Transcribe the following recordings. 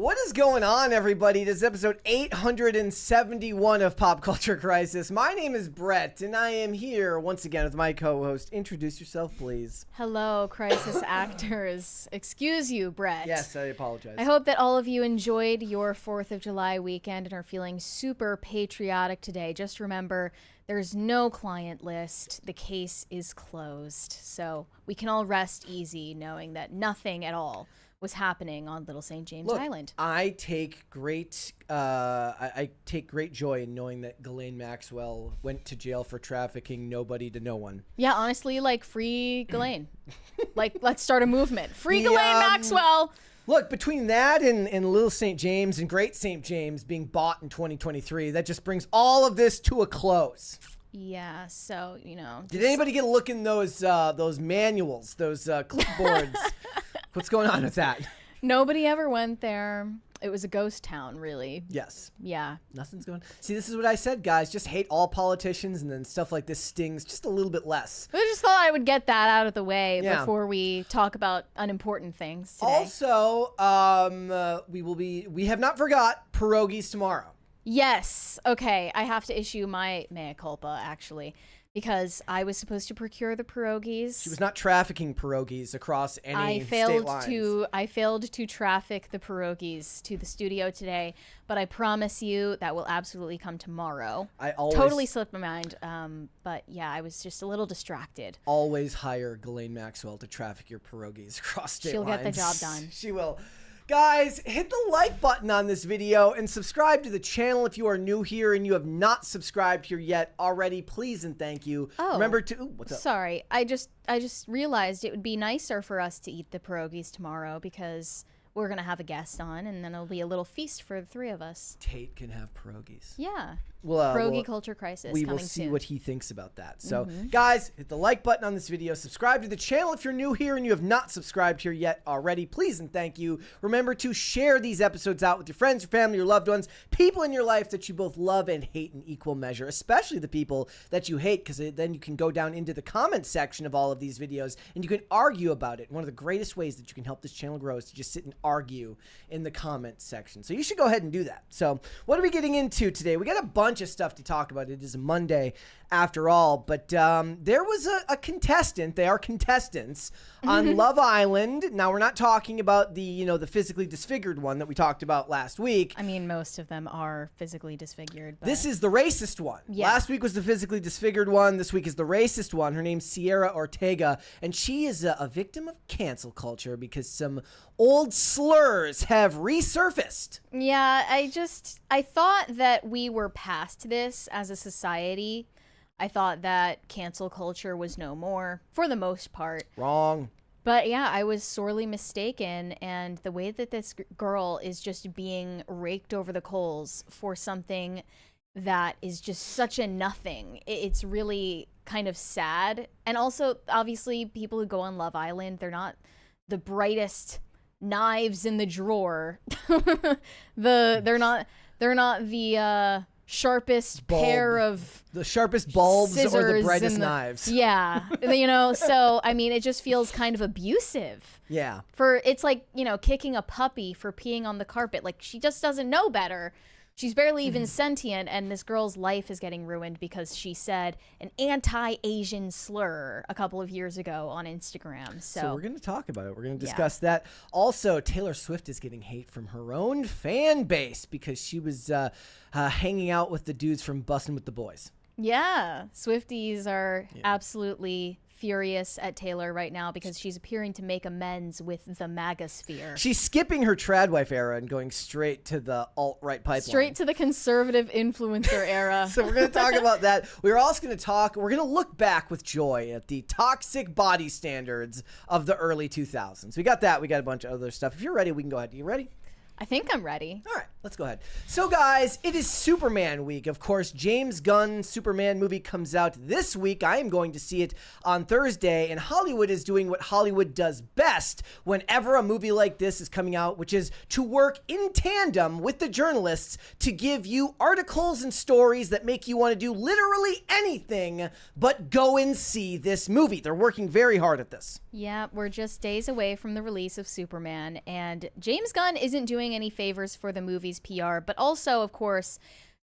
What is going on, everybody? This is episode 871 of Pop Culture Crisis. My name is Brett, and I am here once again with my co-host. Introduce yourself, please. Hello, crisis actors. Excuse you, Brett. Yes, I apologize. I hope that all of you enjoyed your 4th of July weekend and are feeling super patriotic today. Just remember, there's no client list. The case is closed. So we can all rest easy knowing that nothing at all was happening on Little St. James Island. I take great joy in knowing that Ghislaine Maxwell went to jail for trafficking nobody to no one. Yeah, honestly, like, free Ghislaine. Like, let's start a movement. Free Ghislaine Maxwell! Look, between that and Little St. James and Great St. James being bought in 2023, that just brings all of this to a close. Yeah, so, you know. Did anybody get a look in those manuals, those clipboards? What's going on with that? Nobody ever went there. It was a ghost town, really. Yes. Yeah. Nothing's going. See, this is what I said, guys. Just hate all politicians, and then stuff like this stings just a little bit less. I just thought I would get that out of the way before we talk about unimportant things today. Also, we have not forgot pierogies tomorrow. Yes. Okay. I have to issue my mea culpa, actually, because I was supposed to procure the pierogies. She was not trafficking pierogies across any state lines. I failed to traffic the pierogies to the studio today, but I promise you that will absolutely come tomorrow. I always totally slipped my mind, but yeah, I was just a little distracted. Always hire Ghislaine Maxwell to traffic your pierogies across state lines. She'll get the job done. She will. Guys, hit the like button on this video and subscribe to the channel if you are new here and you have not subscribed here yet already. Please and thank you. Oh, remember to what's up? Sorry, I just realized it would be nicer for us to eat the pierogies tomorrow because we're gonna have a guest on, and then it'll be a little feast for the three of us. Tate can have pierogies. Yeah. Pierogi culture crisis. We will see what he thinks about that. So, guys, hit the like button on this video. Subscribe to the channel if you're new here and you have not subscribed here yet already. Please and thank you. Remember to share these episodes out with your friends, your family, your loved ones, people in your life that you both love and hate in equal measure, especially the people that you hate, because then you can go down into the comment section of all of these videos and you can argue about it. One of the greatest ways that you can help this channel grow is to just sit and argue in the comment section. So you should go ahead and do that. So what are we getting into today? We got a bunch of stuff to talk about. It is a Monday after all, but there was a contestant. They are contestants on Love Island. Now we're not talking about the the physically disfigured one that we talked about last week. I mean, most of them are physically disfigured. But this is the racist one. Yeah. Last week was the physically disfigured one. This week is the racist one. Her name's Cierra, and she is a victim of cancel culture because some old slurs have resurfaced. Yeah, I thought that we were past this as a society. I thought that cancel culture was no more, for the most part. Wrong. But yeah, I was sorely mistaken, and the way that this girl is just being raked over the coals for something that is just such a nothing, it's really kind of sad. And also, obviously, people who go on Love Island, they're not the brightest knives in the drawer. They're not the sharpest pair of the sharpest bulbs or the brightest knives. Yeah. So I mean, it just feels kind of abusive. Yeah. It's like, kicking a puppy for peeing on the carpet. Like, she just doesn't know better. She's barely even sentient, and this girl's life is getting ruined because she said an anti-Asian slur a couple of years ago on Instagram. So we're going to talk about it. We're going to discuss that. Also, Taylor Swift is getting hate from her own fan base because she was hanging out with the dudes from Bussin' with the Boys. Yeah, Swifties are absolutely furious at Taylor right now because she's appearing to make amends with the MAGA sphere. She's skipping her tradwife era and going straight to the alt-right pipeline. Straight to the conservative influencer era. So we're going to talk about that. We're also going to we're going to look back with joy at the toxic body standards of the early 2000s. We got that. We got a bunch of other stuff. If you're ready, we can go ahead. Are you ready? I think I'm ready. All right, let's go ahead. So, guys, it is Superman week. Of course, James Gunn's Superman movie comes out this week. I am going to see it on Thursday, and Hollywood is doing what Hollywood does best whenever a movie like this is coming out, which is to work in tandem with the journalists to give you articles and stories that make you want to do literally anything but go and see this movie. They're working very hard at this. Yeah, we're just days away from the release of Superman, and James Gunn isn't doing doing any favors for the movie's PR, but also, of course,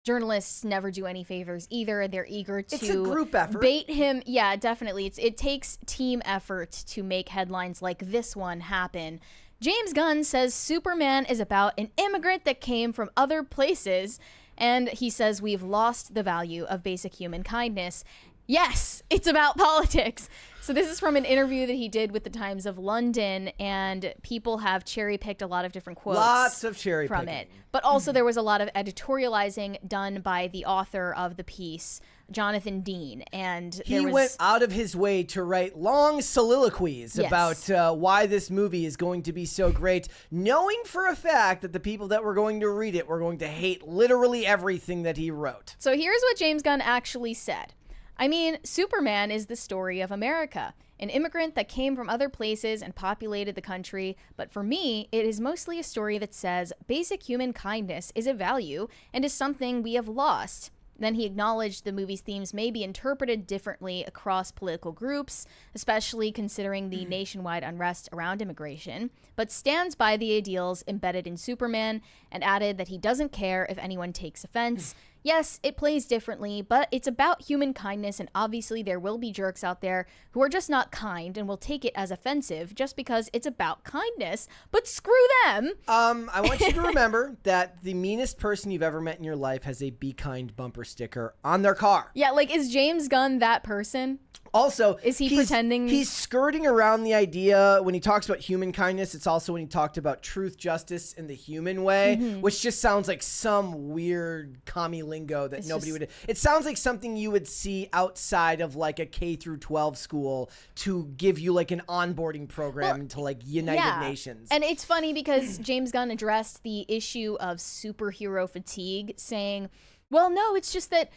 journalists never do any favors either. They're eager to It's a group effort. bait him. Yeah, definitely. It takes team effort to make headlines like this one happen. James Gunn says Superman is about an immigrant that came from other places, and he says we've lost the value of basic human kindness. Yes, it's about politics. So this is from an interview that he did with the Times of London, and people have cherry-picked a lot of different quotes. Lots of cherry from picking. it. But also there was a lot of editorializing done by the author of the piece, Jonathan Dean, and He went out of his way to write long soliloquies Yes. about why this movie is going to be so great, knowing for a fact that the people that were going to read it were going to hate literally everything that he wrote. So here's what James Gunn actually said. I mean, Superman is the story of America, an immigrant that came from other places and populated the country. But for me, it is mostly a story that says basic human kindness is a value and is something we have lost. Then he acknowledged the movie's themes may be interpreted differently across political groups, especially considering the nationwide unrest around immigration, but stands by the ideals embedded in Superman and added that he doesn't care if anyone takes offense. Yes, it plays differently, but it's about human kindness, and obviously there will be jerks out there who are just not kind and will take it as offensive just because it's about kindness, but screw them. I want you to remember that the meanest person you've ever met in your life has a Be Kind bumper sticker on their car. Yeah, like, is James Gunn that person? Also, Is he he's pretending- He's skirting around the idea when he talks about human kindness. It's also when he talked about truth, justice, in the human way, which just sounds like some weird commie lingo that nobody would. It sounds like something you would see outside of like a K through 12 school to give you like an onboarding program into like United Nations. And it's funny because James Gunn addressed the issue of superhero fatigue, saying, well, no, it's just that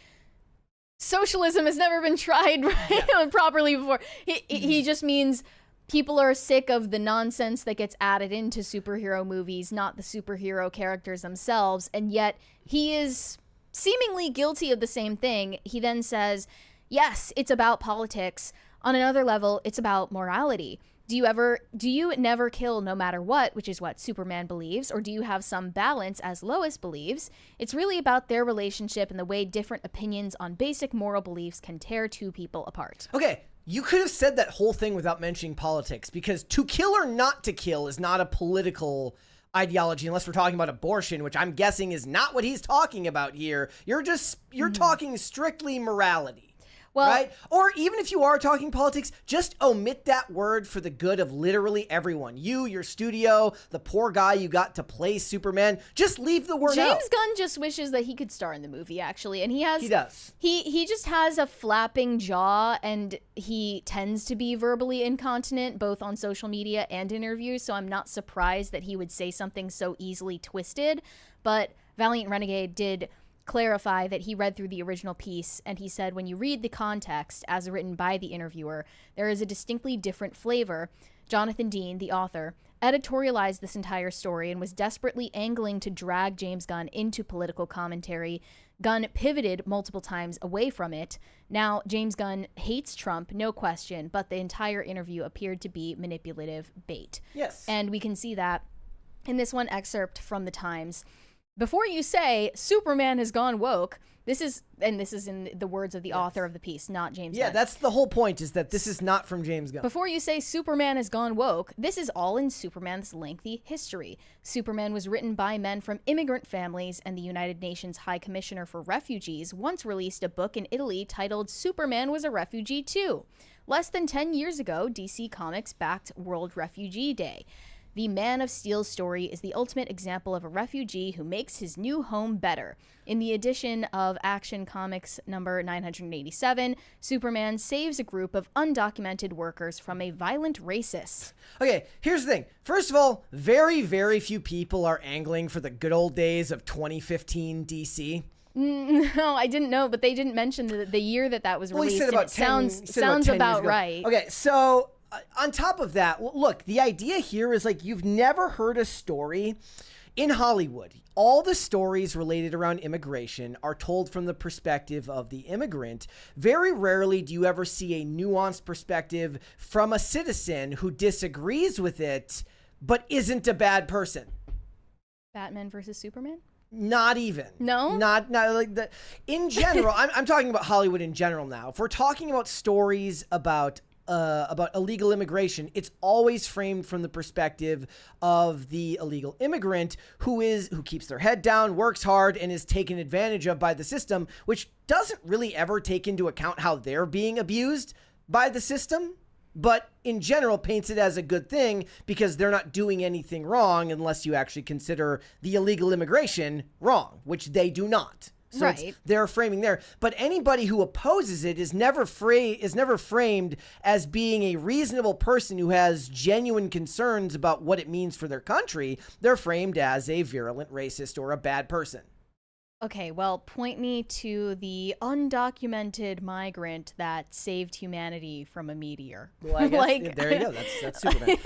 socialism has never been tried properly before. He just means people are sick of the nonsense that gets added into superhero movies, not the superhero characters themselves. And yet he is seemingly guilty of the same thing. He then says, yes, it's about politics. On another level, it's about morality. Do you never kill no matter what, which is what Superman believes, or do you have some balance as Lois believes? It's really about their relationship and the way different opinions on basic moral beliefs can tear two people apart. Okay, you could have said that whole thing without mentioning politics, because to kill or not to kill is not a political ideology unless we're talking about abortion, which I'm guessing is not what he's talking about here. You're talking strictly morality. Well, right? Or even if you are talking politics, just omit that word for the good of literally everyone. You, your studio, the poor guy you got to play Superman. Just leave the word out. James Gunn just wishes that he could star in the movie, actually. And he does. He just has a flapping jaw, and he tends to be verbally incontinent, both on social media and interviews, so I'm not surprised that he would say something so easily twisted. But Valiant Renegade did clarify that he read through the original piece, and he said when you read the context as written by the interviewer, there is a distinctly different flavor. Jonathan Dean, the author, editorialized this entire story and was desperately angling to drag James Gunn into political commentary. Gunn pivoted multiple times away from it. Now, James Gunn hates Trump, no question, but the entire interview appeared to be manipulative bait. Yes. And we can see that in this one excerpt from the Times. Before you say Superman has gone woke, this is in the words of the author of the piece, not James Gunn. Yeah, that's the whole point, is that this is not from James Gunn. Before you say Superman has gone woke, this is all in Superman's lengthy history. Superman was written by men from immigrant families, and the United Nations High Commissioner for Refugees once released a book in Italy titled Superman Was a Refugee Too. Less than 10 years ago, DC Comics backed World Refugee Day. The Man of Steel story is the ultimate example of a refugee who makes his new home better. In the edition of Action Comics number 987, Superman saves a group of undocumented workers from a violent racist. Okay, here's the thing. First of all, very, very few people are angling for the good old days of 2015 DC. No, I didn't know, but they didn't mention the year that was released. Well, he said about and 10, sounds about years ago. right. Okay, so on top of that, look, the idea here is like you've never heard a story in Hollywood. All the stories related around immigration are told from the perspective of the immigrant. Very rarely do you ever see a nuanced perspective from a citizen who disagrees with it but isn't a bad person. Batman versus Superman? Not even. No? Not like the. In general, I'm talking about Hollywood in general now. If we're talking about stories about illegal immigration, it's always framed from the perspective of the illegal immigrant who keeps their head down, works hard, and is taken advantage of by the system, which doesn't really ever take into account how they're being abused by the system, but in general paints it as a good thing because they're not doing anything wrong unless you actually consider the illegal immigration wrong, which they do not. So right. They're framing there. But anybody who opposes it is never framed as being a reasonable person who has genuine concerns about what it means for their country. They're framed as a virulent racist or a bad person. Okay, well, point me to the undocumented migrant that saved humanity from a meteor. Well, I guess, there you go. That's Superman.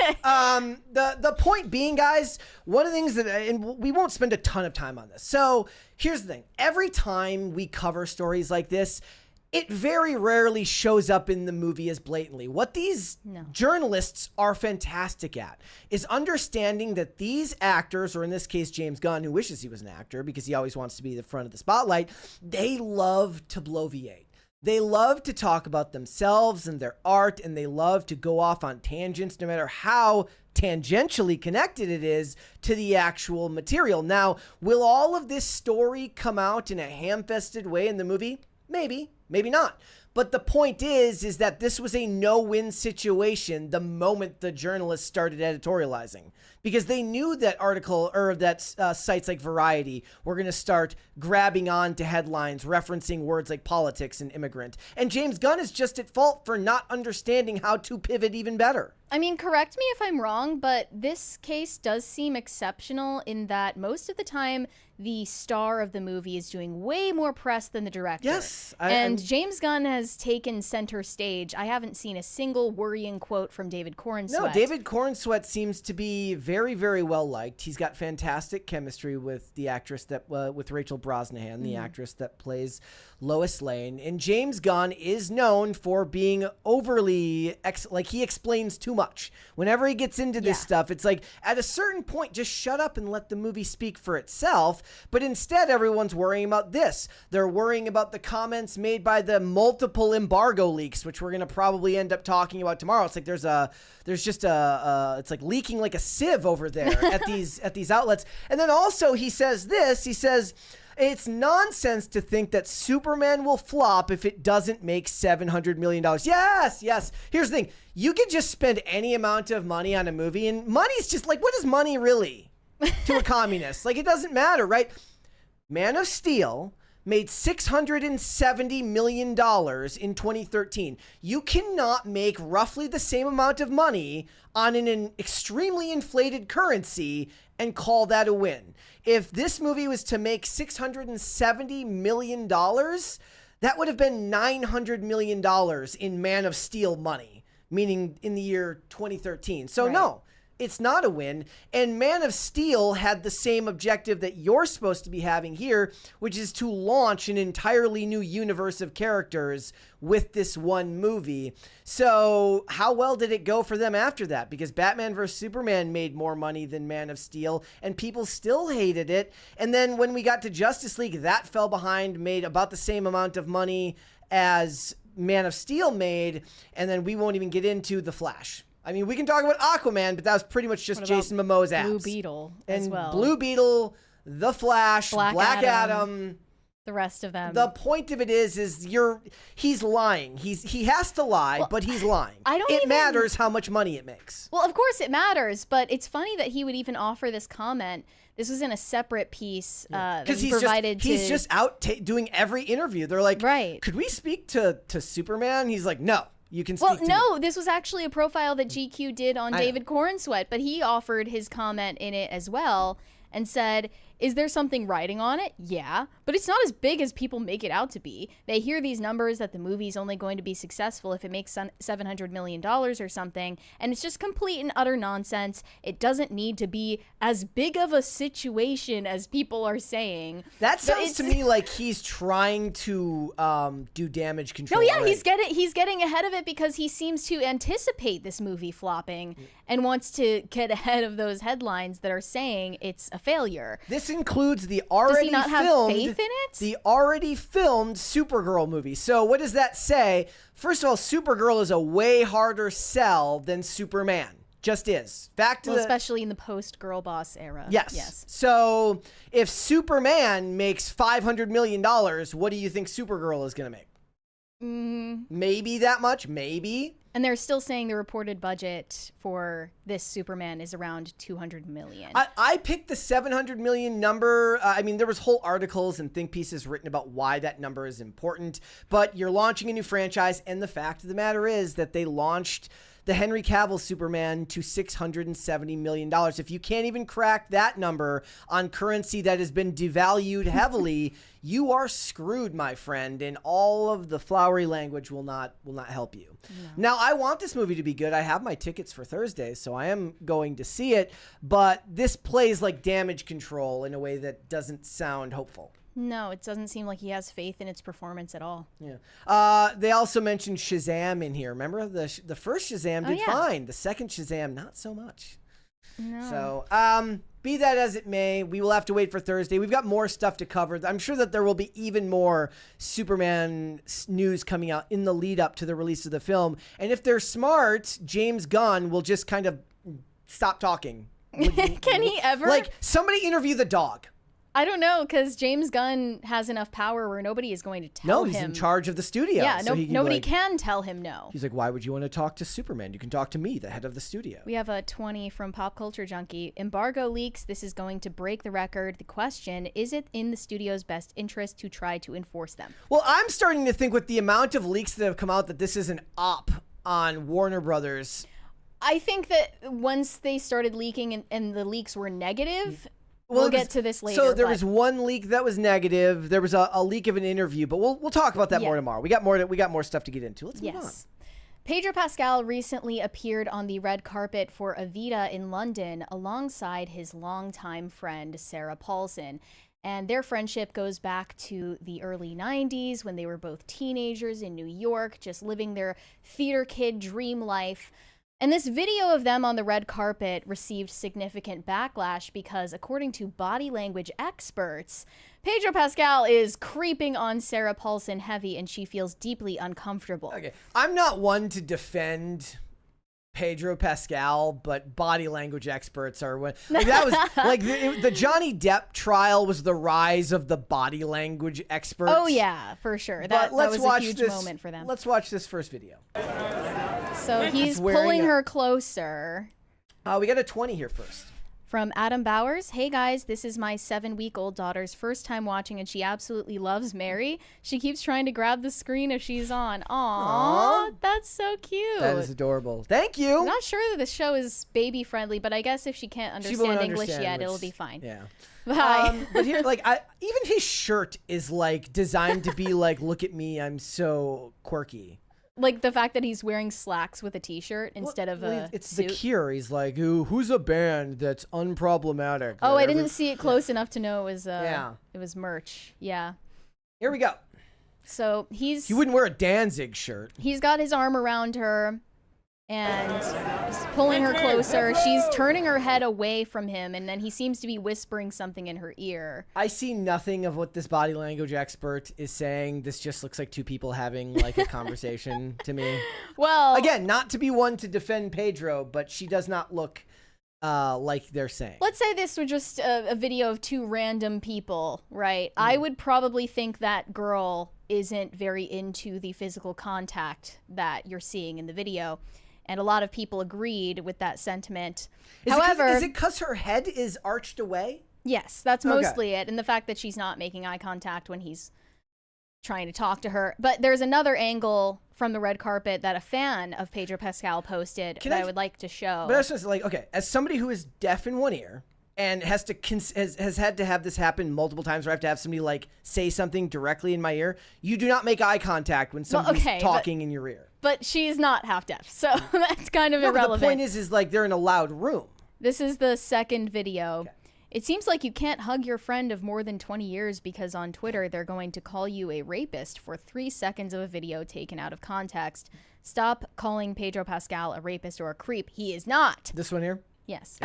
The point being, guys, one of the things that, and we won't spend a ton of time on this. So here's the thing. Every time we cover stories like this, it very rarely shows up in the movie as blatantly. What these journalists are fantastic at is understanding that these actors, or in this case, James Gunn, who wishes he was an actor because he always wants to be the front of the spotlight, they love to bloviate. They love to talk about themselves and their art, and they love to go off on tangents, no matter how tangentially connected it is to the actual material. Now, will all of this story come out in a ham-fisted way in the movie? Maybe, maybe not. But the point is that this was a no-win situation the moment the journalists started editorializing, because they knew that sites like Variety were going to start grabbing on to headlines referencing words like politics and immigrant. And James Gunn is just at fault for not understanding how to pivot even better. I mean, correct me if I'm wrong, but this case does seem exceptional in that most of the time the star of the movie is doing way more press than the director. Yes. And James Gunn has taken center stage. I haven't seen a single worrying quote from David Cornsweet. No, David Cornsweet seems to be very, very well liked. He's got fantastic chemistry with the actress with Rachel Brosnahan, the actress that plays Lois Lane. And James Gunn is known for being overly, he explains too much. Whenever he gets into this stuff, it's like, at a certain point, just shut up and let the movie speak for itself. But instead, everyone's worrying about this. They're worrying about the comments made by the multiple embargo leaks, which we're going to probably end up talking about tomorrow. It's like it's like leaking like a sieve over there at these outlets. And then also he says, it's nonsense to think that Superman will flop if it doesn't make $700 million. Yes. Here's the thing. You could just spend any amount of money on a movie, and money's just like, what is money really to a communist? Like, it doesn't matter, right? Man of Steel made $670 million in 2013. You cannot make roughly the same amount of money on an extremely inflated currency and call that a win. If this movie was to make $670 million, that would have been $900 million in Man of Steel money, meaning in the year 2013. So no, it's not a win. And Man of Steel had the same objective that you're supposed to be having here, which is to launch an entirely new universe of characters with this one movie. So how well did it go for them after that? Because Batman vs. Superman made more money than Man of Steel, and people still hated it. And then when we got to Justice League, that fell behind, made about the same amount of money as Man of Steel made. And then we won't even get into The Flash. I mean, we can talk about Aquaman, but that was pretty much just Jason Momoa's abs. Blue Beetle as well. Blue Beetle, The Flash, Black Adam, the rest of them. The point of it is he's lying. He has to lie, but he's lying. It matters how much money it makes. Well, of course it matters, but it's funny that he would even offer this comment. This was in a separate piece that was provided to... He's just out doing every interview. They're like, could we speak to Superman? He's like, no. You can speak to me. This was actually a profile that GQ did on David Cornsweet, but he offered his comment in it as well and said, Is there something riding on it? Yeah, but it's not as big as people make it out to be. They hear these numbers that the movie's only going to be successful if it makes $700 million or something, and it's just complete and utter nonsense. It doesn't need to be as big of a situation as people are saying. That sounds to me like he's trying to do damage control. No, yeah, he's getting ahead of it because he seems to anticipate this movie flopping and wants to get ahead of those headlines that are saying it's a failure. This includes the already Does he not have faith in it? The already filmed Supergirl movie. So what does that say? First of all, Supergirl is a way harder sell than Superman. Just is. Especially in the post-Girl Boss era. Yes. So if Superman makes $500 million, what do you think Supergirl is going to make? Maybe that much, maybe. And they're still saying the reported budget for this Superman is around $200 million. I picked the 700 million number. I mean, there was whole articles and think pieces written about why that number is important. But you're launching a new franchise, and the fact of the matter is that they launched the Henry Cavill Superman to $670 million. If you can't even crack that number on currency that has been devalued heavily, you are screwed, my friend, and all of the flowery language will not help you. No. Now, I want this movie to be good. I have my tickets for Thursday, so I am going to see it, but this plays like damage control in a way that doesn't sound hopeful. No, it doesn't seem like he has faith in its performance at all. Yeah. They also mentioned Shazam in here. Remember, the first Shazam did fine. The second Shazam, not so much. No. So, be that as it may, we will have to wait for Thursday. We've got more stuff to cover. I'm sure that there will be even more Superman news coming out in the lead up to the release of the film. And if they're smart, James Gunn will just kind of stop talking. Can he ever? Like, somebody interview the dog. I don't know, because James Gunn has enough power where nobody is going to tell him. No, he's in charge of the studio. Yeah, so nobody can tell him no. He's like, why would you want to talk to Superman? You can talk to me, the head of the studio. We have a 20 from Pop Culture Junkie. Embargo leaks. This is going to break the record. The question, is it in the studio's best interest to try to enforce them? Well, I'm starting to think with the amount of leaks that have come out that this is an op on Warner Brothers. I think that once they started leaking and the leaks were negative... We'll get to this later. So there was one leak that was negative. There was a leak of an interview, but we'll talk about that more tomorrow. We got more stuff to get into. Let's move on. Pedro Pascal recently appeared on the red carpet for Evita in London alongside his longtime friend Sarah Paulson. And their friendship goes back to the early 90s when they were both teenagers in New York, just living their theater kid dream life. And this video of them on the red carpet received significant backlash because, according to body language experts, Pedro Pascal is creeping on Sarah Paulson heavy and she feels deeply uncomfortable. Okay, I'm not one to defend Pedro Pascal, but body language experts are one. Like, that was like the Johnny Depp trial was the rise of the body language experts. Oh yeah, for sure. That was a huge moment for them. Let's watch this first video. So he's pulling her closer. We got a 20 here first. From Adam Bowers. Hey guys, this is my 7-week-old daughter's first time watching and she absolutely loves Mary. She keeps trying to grab the screen if she's on. Aww, that's so cute. That is adorable. Thank you. I'm not sure that this show is baby friendly, but I guess if she can't understand English yet, it'll be fine. Yeah. Bye. But here, like, even his shirt is like designed to be like, look at me, I'm so quirky. Like the fact that he's wearing slacks with a t-shirt instead of a It's suit. The Cure. He's like, who's a band that's unproblematic? Oh, I didn't see it close enough to know it was it was merch. Yeah. Here we go. So he wouldn't wear a Danzig shirt. He's got his arm around her and he's pulling her closer. She's turning her head away from him, and then he seems to be whispering something in her ear. I see nothing of what this body language expert is saying. This just looks like two people having like a conversation to me. Well, again, not to be one to defend Pedro, but she does not look like they're saying. Let's say this was just a video of two random people, right? I would probably think that girl isn't very into the physical contact that you're seeing in the video. And a lot of people agreed with that sentiment. However, is it because her head is arched away? Yes, that's mostly it. And the fact that she's not making eye contact when he's trying to talk to her. But there's another angle from the red carpet that a fan of Pedro Pascal posted that I would like to show. But that's just like, okay, as somebody who is deaf in one ear and has had to have this happen multiple times where I have to have somebody like say something directly in my ear. You do not make eye contact when somebody's talking in your ear. But she's not half deaf, so that's kind of irrelevant. But the point is like they're in a loud room. This is the second video. Okay. It seems like you can't hug your friend of more than 20 years because on Twitter they're going to call you a rapist for 3 seconds of a video taken out of context. Stop calling Pedro Pascal a rapist or a creep. He is not. This one here? Yes.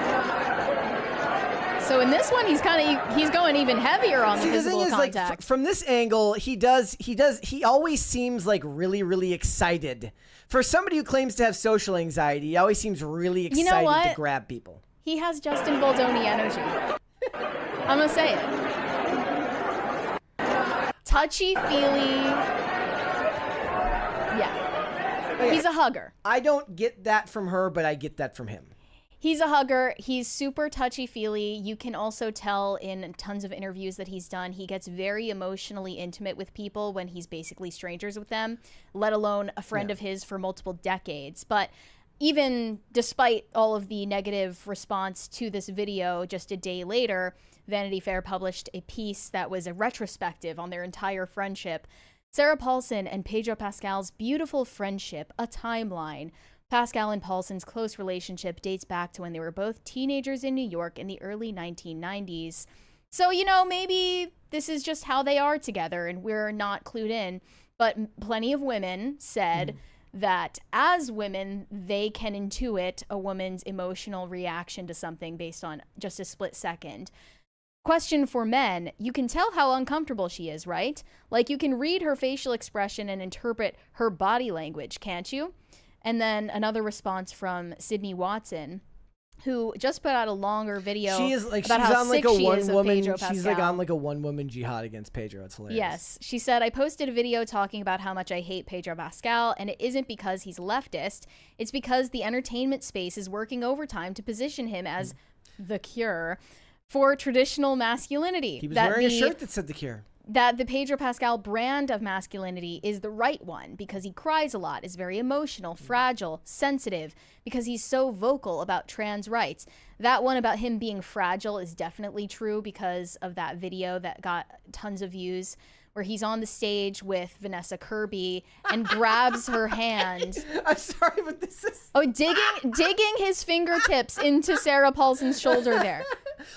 So in this one, he's going even heavier on the physical contact. Like, from this angle, he always seems like really, really excited. For somebody who claims to have social anxiety, he always seems really excited to grab people. He has Justin Baldoni energy. I'm gonna say it. Touchy-feely. Yeah. He's a hugger. I don't get that from her, but I get that from him. He's a hugger. He's super touchy-feely. You can also tell in tons of interviews that he's done, he gets very emotionally intimate with people when he's basically strangers with them, let alone a friend of his for multiple decades. But even despite all of the negative response to this video, just a day later, Vanity Fair published a piece that was a retrospective on their entire friendship. Sarah Paulson and Pedro Pascal's beautiful friendship, a timeline. Pascal and Paulson's close relationship dates back to when they were both teenagers in New York in the early 1990s. So, maybe this is just how they are together and we're not clued in. But plenty of women said that as women, they can intuit a woman's emotional reaction to something based on just a split second. Question for men, you can tell how uncomfortable she is, right? Like you can read her facial expression and interpret her body language, can't you? And then another response from Sydney Watson, who just put out a longer video about how sick she is of Pedro Pascal. She's like on like a one-woman jihad against Pedro. It's hilarious. Yes. She said, I posted a video talking about how much I hate Pedro Pascal, and it isn't because he's leftist. It's because the entertainment space is working overtime to position him as the cure for traditional masculinity. He was wearing a shirt that said the cure. That the Pedro Pascal brand of masculinity is the right one because he cries a lot, is very emotional, fragile, sensitive, because he's so vocal about trans rights. That one about him being fragile is definitely true because of that video that got tons of views where he's on the stage with Vanessa Kirby and grabs her hand. I'm sorry, but this is... Oh, digging his fingertips into Sarah Paulson's shoulder there.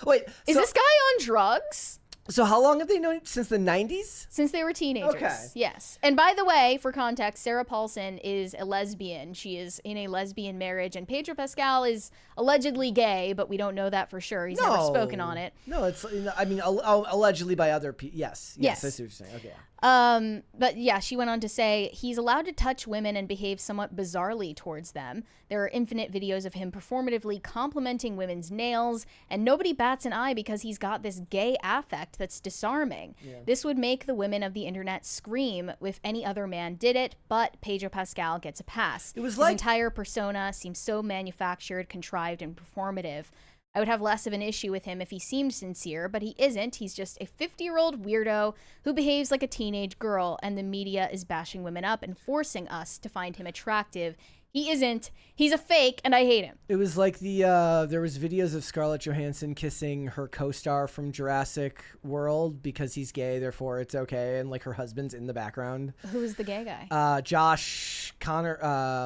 Wait, is this guy on drugs? So how long have they known? Since the 90s? Since they were teenagers. Okay. Yes. And by the way, for context, Sarah Paulson is a lesbian. She is in a lesbian marriage, and Pedro Pascal is allegedly gay, but we don't know that for sure. He's never spoken on it. No, it's, I mean, allegedly by other people. Yes. Yes. I see what you're saying. Okay. But yeah, she went on to say, he's allowed to touch women and behave somewhat bizarrely towards them. There are infinite videos of him performatively complimenting women's nails, and nobody bats an eye because he's got this gay affect that's disarming. Yeah. This would make the women of the internet scream if any other man did it, but Pedro Pascal gets a pass. His entire persona seems so manufactured, contrived, and performative. I would have less of an issue with him if he seemed sincere, but he isn't. He's just a 50-year-old weirdo who behaves like a teenage girl, and the media is bashing women up and forcing us to find him attractive. He isn't. He's a fake, and I hate him. It was like there was videos of Scarlett Johansson kissing her co-star from Jurassic World because he's gay, therefore it's okay, and like her husband's in the background. Who's the gay guy? Josh Connor.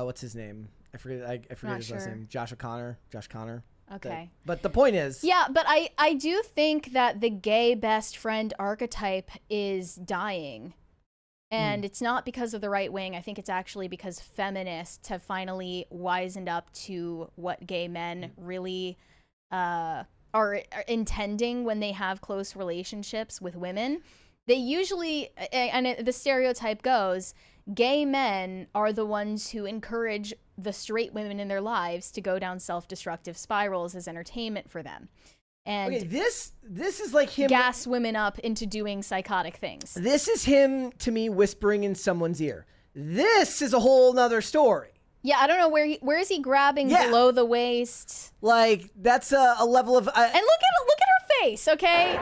What's his name? I forget his last name. Josh Connor. Okay. But the point is... Yeah, but I do think that the gay best friend archetype is dying. And it's not because of the right wing. I think it's actually because feminists have finally wisened up to what gay men really are intending when they have close relationships with women. They usually, and the stereotype goes, gay men are the ones who encourage the straight women in their lives to go down self-destructive spirals as entertainment for them. And okay, this is like him gas women up into doing psychotic things. This is him, to me, whispering in someone's ear. This is a whole nother story. Yeah, I don't know where is he grabbing below the waist? Like that's a level of and look at her face, okay?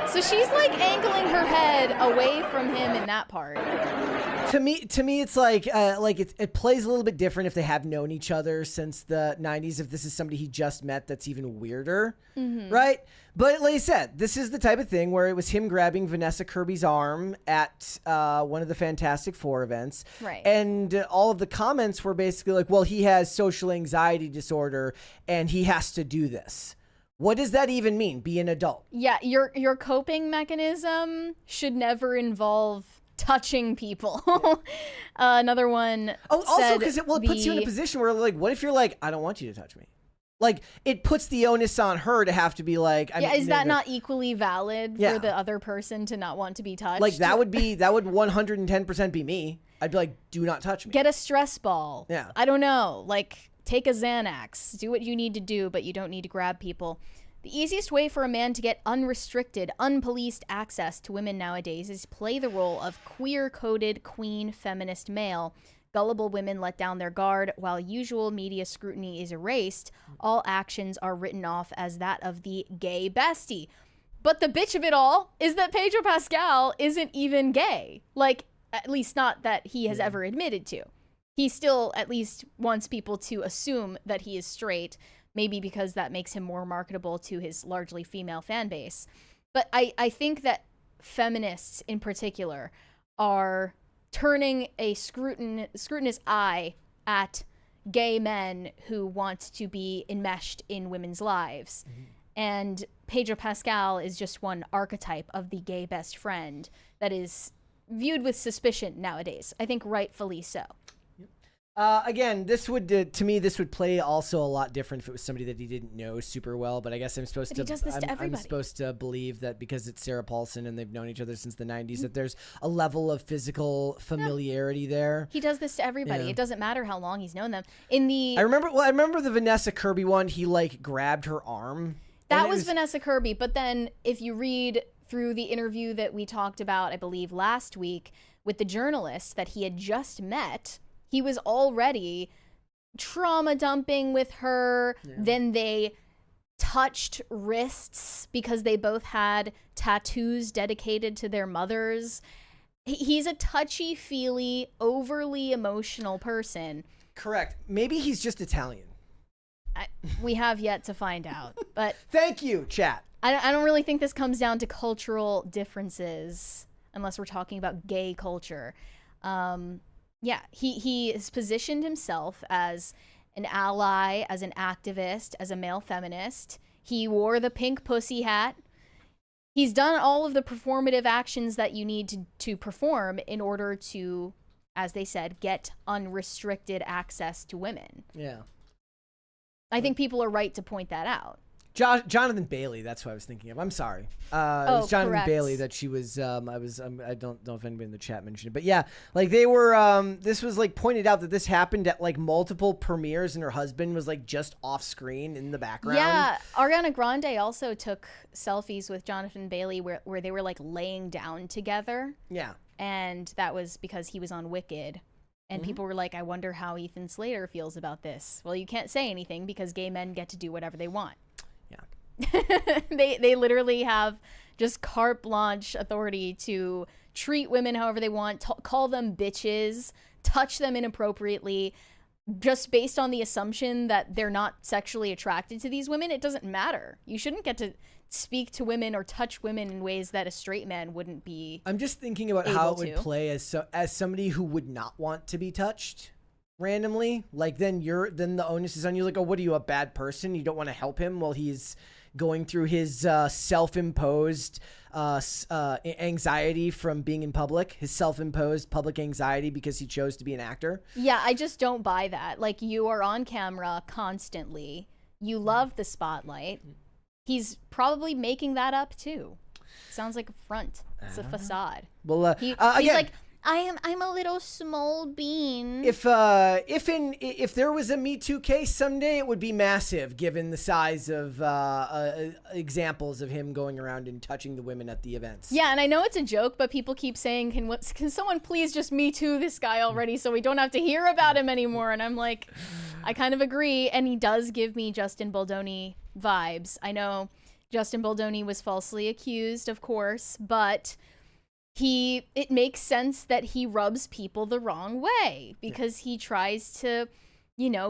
So she's like angling her head away from him in that part. to me, it's like it plays a little bit different if they have known each other since the 90s. If this is somebody he just met, that's even weirder, right? But like I said, this is the type of thing where it was him grabbing Vanessa Kirby's arm at one of the Fantastic Four events, right? And all of the comments were basically like, "Well, he has social anxiety disorder, and he has to do this." What does that even mean? Be an adult? Yeah, your coping mechanism should never involve touching people. Another one. Oh, also because it puts you in a position where, like, what if you're like, I don't want you to touch me? Like, it puts the onus on her to have to be like, is that not equally valid for the other person to not want to be touched? Like, that would 110% be me. I'd be like, do not touch me. Get a stress ball. Yeah. I don't know. Like, take a Xanax. Do what you need to do, but you don't need to grab people. The easiest way for a man to get unrestricted, unpoliced access to women nowadays is play the role of queer-coded queen feminist male. Gullible women let down their guard. While usual media scrutiny is erased, all actions are written off as that of the gay bestie. But the bitch of it all is that Pedro Pascal isn't even gay. Like, at least not that he has ever admitted to. He still at least wants people to assume that he is straight, maybe because that makes him more marketable to his largely female fan base. But I think that feminists in particular are turning a scrutinous eye at gay men who want to be enmeshed in women's lives. And Pedro Pascal is just one archetype of the gay best friend that is viewed with suspicion nowadays. I think rightfully so. Again, this would to me this would play also a lot different if it was somebody that he didn't know super well. But I guess I'm supposed to. He does this to everybody. I'm supposed to believe that because it's Sarah Paulson and they've known each other since the 90s, that there's a level of physical familiarity there. He does this to everybody. Yeah. It doesn't matter how long he's known them. I remember the Vanessa Kirby one. He like grabbed her arm. That was Vanessa Kirby. But then if you read through the interview that we talked about, I believe last week with the journalist that he had just met. He was already trauma dumping with her. Yeah. Then they touched wrists because they both had tattoos dedicated to their mothers. He's a touchy-feely, overly emotional person. Correct. Maybe he's just Italian. We have yet to find out. But thank you, chat. I don't really think this comes down to cultural differences unless we're talking about gay culture. Yeah, he has positioned himself as an ally, as an activist, as a male feminist. He wore the pink pussy hat. He's done all of the performative actions that you need to perform in order to, as they said, get unrestricted access to women. Yeah. I think people are right to point that out. Jonathan Bailey, that's who I was thinking of. I'm sorry. It was Jonathan correct. Bailey that she was, I don't know if anybody in the chat mentioned it, but yeah, like they were, this was like pointed out that this happened at like multiple premieres and her husband was like just off screen in the background. Yeah. Ariana Grande also took selfies with Jonathan Bailey where they were like laying down together. Yeah. And that was because he was on Wicked. And people were like, I wonder how Ethan Slater feels about this. Well, you can't say anything because gay men get to do whatever they want. They literally have just carte blanche authority to treat women however they want, call them bitches, touch them inappropriately, just based on the assumption that they're not sexually attracted to these women. It doesn't matter. You shouldn't get to speak to women or touch women in ways that a straight man wouldn't be. I'm just thinking about how it would play as somebody who would not want to be touched randomly. Like then the onus is on you. Like, oh, what are you, a bad person? You don't want to help him while he's going through his self-imposed anxiety from being in public, his self-imposed public anxiety because he chose to be an actor. Yeah, I just don't buy that. Like, you are on camera constantly. You love the spotlight. He's probably making that up too. Sounds like a front. It's a facade. Well, he's again, like, I'm a little small bean. If there was a Me Too case someday, it would be massive, given the size of examples of him going around and touching the women at the events. Yeah, and I know it's a joke, but people keep saying, can someone please just Me Too this guy already so we don't have to hear about him anymore? And I'm like, I kind of agree, and he does give me Justin Baldoni vibes. I know Justin Baldoni was falsely accused, of course, but it makes sense that he rubs people the wrong way because he tries to,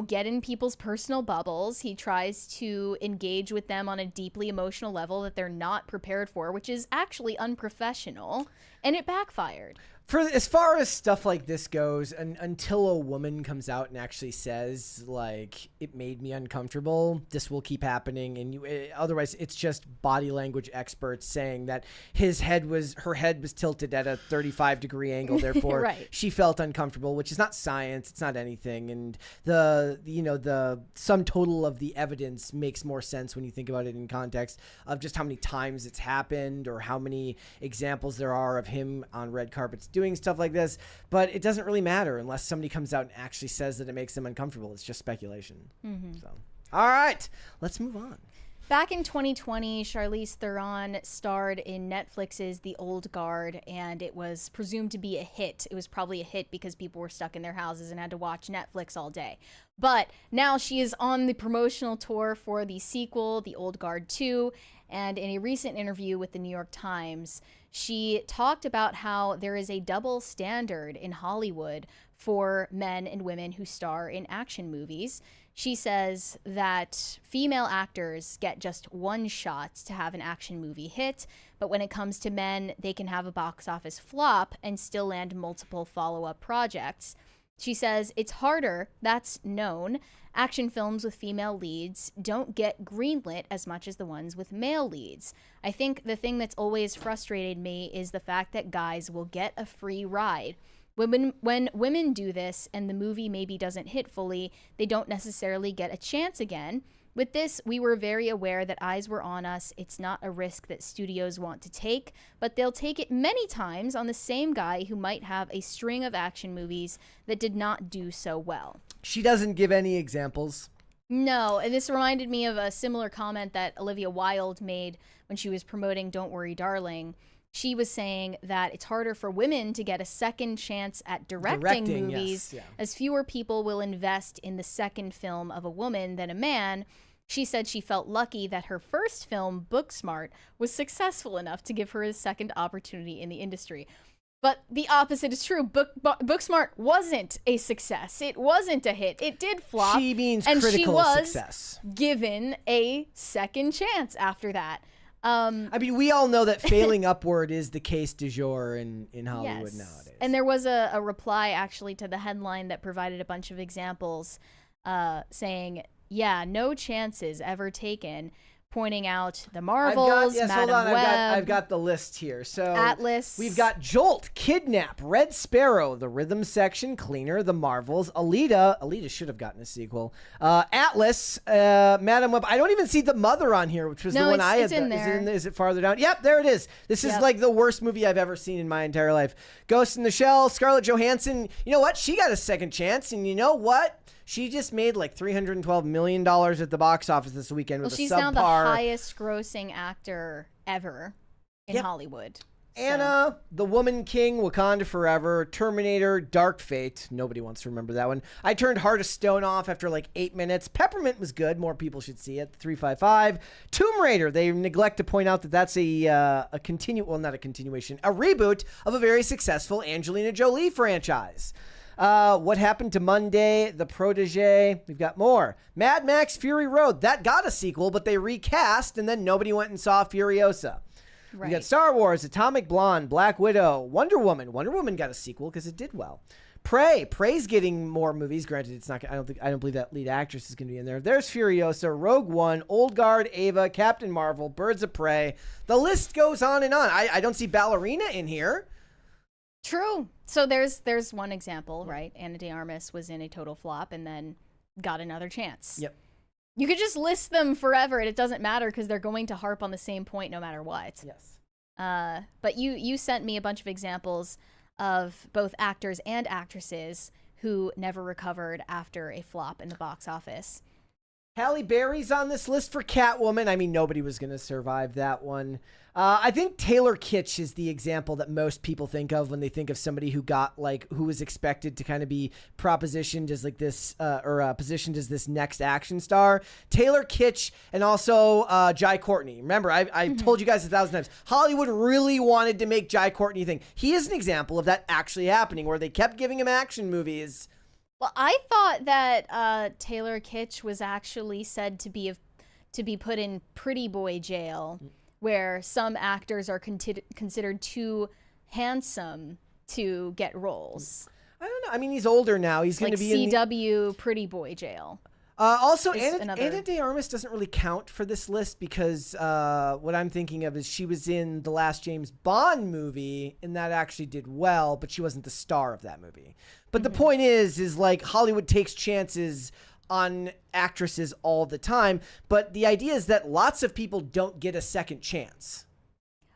get in people's personal bubbles. He tries to engage with them on a deeply emotional level that they're not prepared for, which is actually unprofessional, and it backfired. For as far as stuff like this goes, until a woman comes out and actually says, like, it made me uncomfortable, this will keep happening. And otherwise, it's just body language experts saying that her head was tilted at a 35-degree angle, therefore right. she felt uncomfortable, which is not science, it's not anything. And the sum total of the evidence makes more sense when you think about it in context of just how many times it's happened or how many examples there are of him on red carpets doing stuff like this. But it doesn't really matter unless somebody comes out and actually says that it makes them uncomfortable. It's just speculation. So, all right, let's move on. Back in 2020, Charlize Theron starred in Netflix's The Old Guard, and it was presumed to be a hit. It was probably a hit because people were stuck in their houses and had to watch Netflix all day. But now she is on the promotional tour for the sequel, The Old Guard 2, and in a recent interview with the New York Times, she talked about how there is a double standard in Hollywood for men and women who star in action movies. She says that female actors get just one shot to have an action movie hit, but when it comes to men, they can have a box office flop and still land multiple follow-up projects. She says it's harder, that's known. Action films with female leads don't get greenlit as much as the ones with male leads. I think the thing that's always frustrated me is the fact that guys will get a free ride. When women do this and the movie maybe doesn't hit fully, they don't necessarily get a chance again. With this, we were very aware that eyes were on us. It's not a risk that studios want to take, but they'll take it many times on the same guy who might have a string of action movies that did not do so well. She doesn't give any examples. No, and this reminded me of a similar comment that Olivia Wilde made when she was promoting Don't Worry, Darling. She was saying that it's harder for women to get a second chance at directing movies, yes, yeah. as fewer people will invest in the second film of a woman than a man. She said she felt lucky that her first film, Booksmart, was successful enough to give her a second opportunity in the industry. But the opposite is true. Booksmart wasn't a success. It wasn't a hit. It did flop. She means and critical she was success. Given a second chance after that. I mean, we all know that failing upward is the case du jour in Hollywood nowadays. And there was a reply actually to the headline that provided a bunch of examples saying, yeah, no chances ever taken, pointing out the Marvels, Madam Web. I've got the list here. So Atlas. We've got Jolt, Kidnap, Red Sparrow, The Rhythm Section, Cleaner, The Marvels, Alita should have gotten a sequel. Atlas, Madam Web. I don't even see The Mother on here, which was the one I had. In there. Is it farther down? Yep, there it is. This is like the worst movie I've ever seen in my entire life. Ghost in the Shell, Scarlett Johansson. You know what? She got a second chance, and you know what? She just made like $312 million at the box office this weekend with a subpar. She's now the highest grossing actor ever in Hollywood. Anna, The Woman King, Wakanda Forever, Terminator, Dark Fate. Nobody wants to remember that one. I turned Heart of Stone off after like 8 minutes. Peppermint was good. More people should see it. 355. Tomb Raider. They neglect to point out that that's not a continuation, a reboot of a very successful Angelina Jolie franchise. What Happened to Monday, The Protege. We've got more. Mad Max Fury Road. That got a sequel, but they recast, and then nobody went and saw Furiosa. Right. We got Star Wars, Atomic Blonde, Black Widow, Wonder Woman. Wonder Woman got a sequel because it did well. Prey's getting more movies. Granted, it's not. I don't believe that lead actress is going to be in there. There's Furiosa, Rogue One, Old Guard, Ava, Captain Marvel, Birds of Prey. The list goes on and on. I don't see Ballerina in here. True. So there's one example, right? Ana de Armas was in a total flop and then got another chance. Yep. You could just list them forever and it doesn't matter because they're going to harp on the same point no matter what. Yes. But you sent me a bunch of examples of both actors and actresses who never recovered after a flop in the box office. Halle Berry's on this list for Catwoman. I mean, nobody was going to survive that one. I think Taylor Kitsch is the example that most people think of when they think of somebody who who was expected to kind of be propositioned as like this, positioned as this next action star. Taylor Kitsch and also Jai Courtney. Remember, I told you guys 1,000 times, Hollywood really wanted to make Jai Courtney think. He is an example of that actually happening, where they kept giving him action movies. Well, I thought that Taylor Kitsch was actually said to be put in pretty boy jail, where some actors are considered too handsome to get roles. I don't know. I mean, he's older now. He's going to be CW pretty boy jail. Also, Ana de Armas doesn't really count for this list because what I'm thinking of is she was in the last James Bond movie, and that actually did well, but she wasn't the star of that movie. But the point is like Hollywood takes chances on actresses all the time, but the idea is that lots of people don't get a second chance.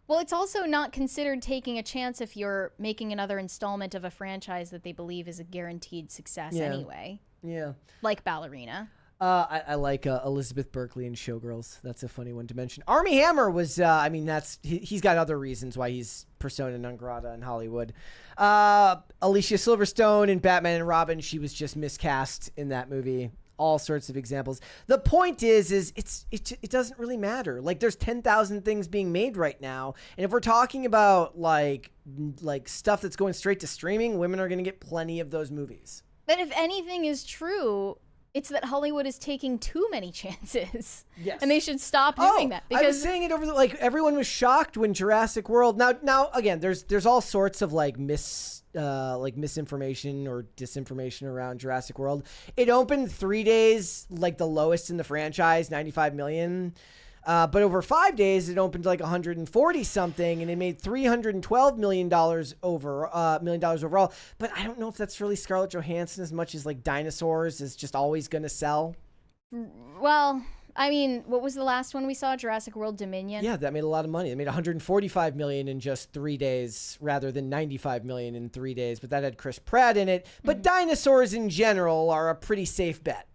Well, it's also not considered taking a chance if you're making another installment of a franchise that they believe is a guaranteed success anyway. Yeah. Like Ballerina. I like Elizabeth Berkley in Showgirls. That's a funny one to mention. Armie Hammer was, he's got other reasons why he's persona non grata in Hollywood. Alicia Silverstone in Batman and Robin, she was just miscast in that movie. All sorts of examples. The point is it doesn't really matter. Like, there's 10,000 things being made right now, and if we're talking about like stuff that's going straight to streaming, women are going to get plenty of those movies. But if anything is true, it's that Hollywood is taking too many chances. Yes. And they should stop doing that. Because I was saying it over everyone was shocked when Jurassic World. Now again, there's all sorts of misinformation or disinformation around Jurassic World. It opened 3 days, like the lowest in the franchise, 95 million. But over 5 days, it opened like 140 something, and it made $312 million overall. But I don't know if that's really Scarlett Johansson as much as like Dinosaurs is just always going to sell. Well, I mean, what was the last one we saw? Jurassic World Dominion? Yeah, that made a lot of money. It made $145 million in just 3 days rather than $95 million in 3 days. But that had Chris Pratt in it. But dinosaurs in general are a pretty safe bet.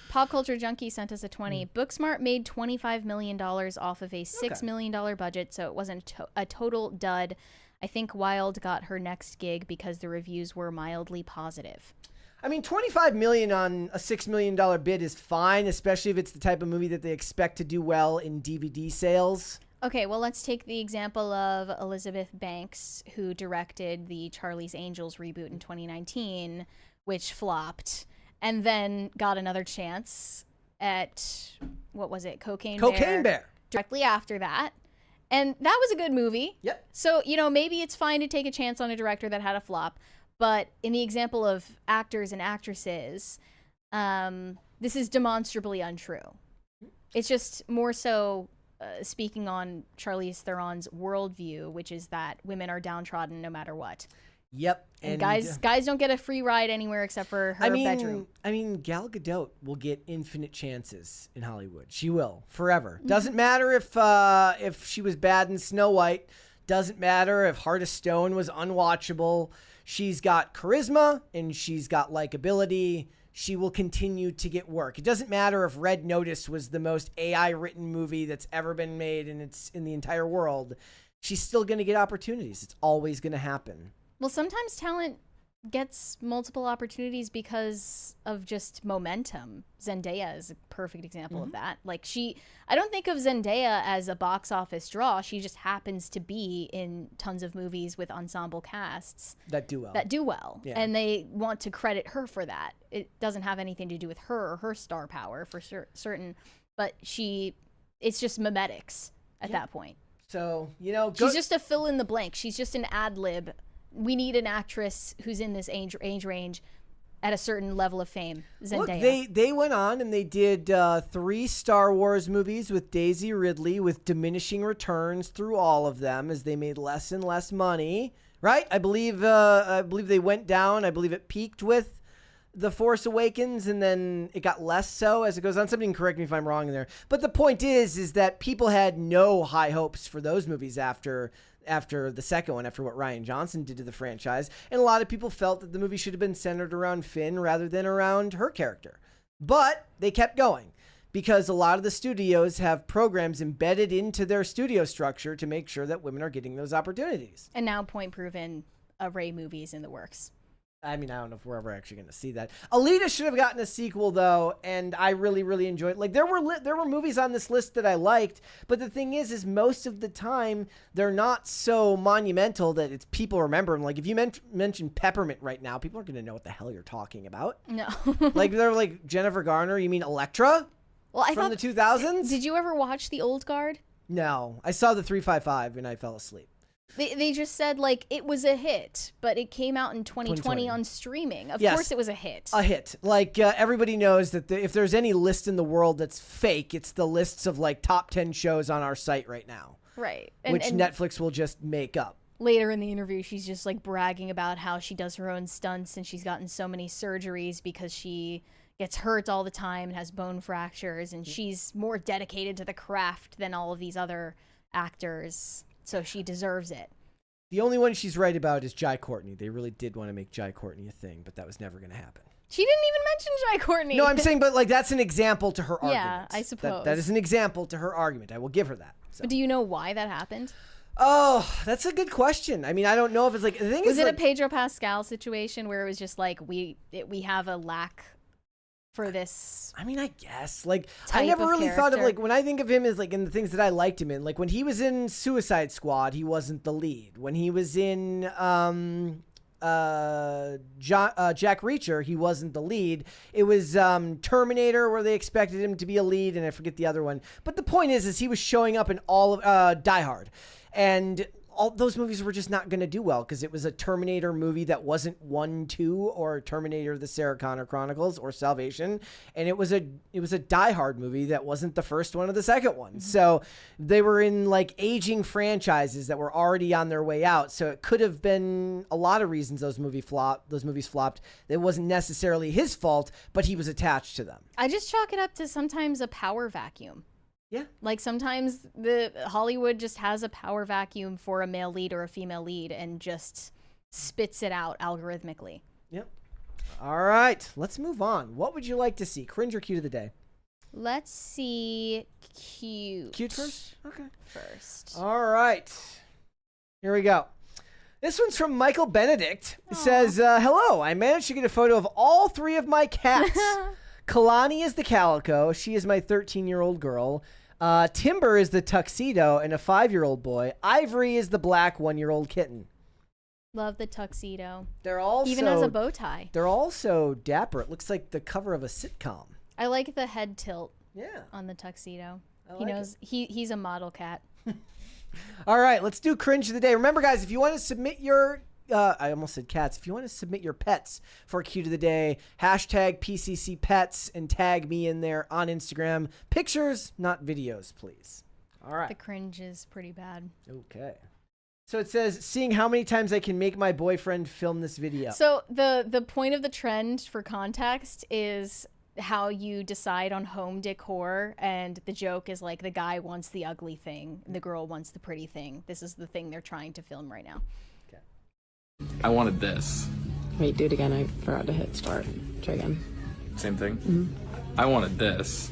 Pop Culture Junkie sent us a 20. Booksmart made $25 million off of a $6 million budget, so it wasn't a total dud. I think Wilde got her next gig because the reviews were mildly positive. I mean, $25 million on a $6 million bid is fine, especially if it's the type of movie that they expect to do well in DVD sales. Okay, well, let's take the example of Elizabeth Banks, who directed the Charlie's Angels reboot in 2019, which flopped. And then got another chance at, what was it, Cocaine Bear? Directly after that. And that was a good movie. Yep. So, maybe it's fine to take a chance on a director that had a flop. But in the example of actors and actresses, this is demonstrably untrue. It's just more so speaking on Charlize Theron's worldview, which is that women are downtrodden no matter what. Yep. And guys don't get a free ride anywhere except for her bedroom. I mean, Gal Gadot will get infinite chances in Hollywood. She will forever. Doesn't matter if she was bad in Snow White. Doesn't matter if Heart of Stone was unwatchable. She's got charisma and she's got likability. She will continue to get work. It doesn't matter if Red Notice was the most AI written movie that's ever been made and it's in the entire world. She's still going to get opportunities. It's always going to happen. Well, sometimes talent gets multiple opportunities because of just momentum. Zendaya is a perfect example of that. Like, I don't think of Zendaya as a box office draw. She just happens to be in tons of movies with ensemble casts that do well. Yeah. And they want to credit her for that. It doesn't have anything to do with her or her star power for certain, but it's just memetics at that point. So, she's just a fill in the blank. She's just an ad lib. We need an actress who's in this age range at a certain level of fame. Zendaya. Look, they went on and they did 3 Star Wars movies with Daisy Ridley with diminishing returns through all of them as they made less and less money. Right? I believe they went down. I believe it peaked with The Force Awakens and then it got less so as it goes on. Somebody can correct me if I'm wrong in there. But the point is that people had no high hopes for those movies after the second one, after what Rian Johnson did to the franchise. And a lot of people felt that the movie should have been centered around Finn rather than around her character. But they kept going because a lot of the studios have programs embedded into their studio structure to make sure that women are getting those opportunities. And now Point Proven, a Ray movie's in the works. I mean, I don't know if we're ever actually going to see that. Alita should have gotten a sequel, though, and I really, really enjoyed it. Like, there were movies on this list that I liked, but the thing is most of the time, they're not so monumental that it's people remember them. Like, if you mention Peppermint right now, people aren't going to know what the hell you're talking about. No. Like, they're like, Jennifer Garner, you mean Elektra? Well, I from thought, the 2000s? Did you ever watch The Old Guard? No. I saw the 355 and I fell asleep. They just said, like, it was a hit, but it came out in 2020 on streaming. Of course it was a hit. A hit. Like, everybody knows that if there's any list in the world that's fake, it's the lists of, like, top 10 shows on our site right now. Right. Which Netflix will just make up. Later in the interview, she's just, like, bragging about how she does her own stunts and she's gotten so many surgeries because she gets hurt all the time and has bone fractures, and she's more dedicated to the craft than all of these other actors. So she deserves it. The only one she's right about is Jai Courtney. They really did want to make Jai Courtney a thing, but that was never going to happen. She didn't even mention Jai Courtney. No, I'm saying, but like that's an example to her argument. Yeah, I suppose. That is an example to her argument. I will give her that. So. But do you know why that happened? Oh, that's a good question. I mean, I don't know if it's like the thing was is it like, a Pedro Pascal situation where it was just like we have a lack for this? I mean, I guess like I never really thought of like when I think of him as like in the things that I liked him in. Like when he was in Suicide Squad, he wasn't the lead. When he was in Jack Reacher, he wasn't the lead. It was Terminator where they expected him to be a lead, and I forget the other one. But the point is he was showing up in all of Die Hard, and all those movies were just not going to do well because it was a Terminator movie that wasn't 1, 2, or Terminator: The Sarah Connor Chronicles or Salvation, and it was a Die Hard movie that wasn't the first one or the second one. So they were in like aging franchises that were already on their way out. So it could have been a lot of reasons those movies flopped. It wasn't necessarily his fault, but he was attached to them. I just chalk it up to sometimes a power vacuum. Yeah. Like sometimes the Hollywood just has a power vacuum for a male lead or a female lead and just spits it out algorithmically. Yep. All right. Let's move on. What would you like to see? Cringe or cute of the day? Let's see cute. Cute first? Okay. First. All right. Here we go. This one's from Michael Benedict. It says, hello. I managed to get a photo of all 3 of my cats. Kalani is the calico. She is my 13-year-old girl. Timber is the tuxedo and a 5-year-old boy. Ivory is the black 1-year-old kitten. Love the tuxedo. They're also even as a bow tie. They're also dapper. It looks like the cover of a sitcom. I like the head tilt. Yeah. On the tuxedo. He knows he's a model cat. All right, let's do cringe of the day. Remember, guys, if you want to submit your I almost said cats. If you want to submit your pets for a cute of the day, hashtag PCC Pets and tag me in there on Instagram. Pictures, not videos, please. All right. The cringe is pretty bad. Okay. So it says, seeing how many times I can make my boyfriend film this video. So the point of the trend for context is how you decide on home decor, and the joke is like the guy wants the ugly thing and the girl wants the pretty thing. This is the thing they're trying to film right now. I wanted this. Wait, do it again. I forgot to hit start. Try again. Same thing? Mm-hmm. I wanted this.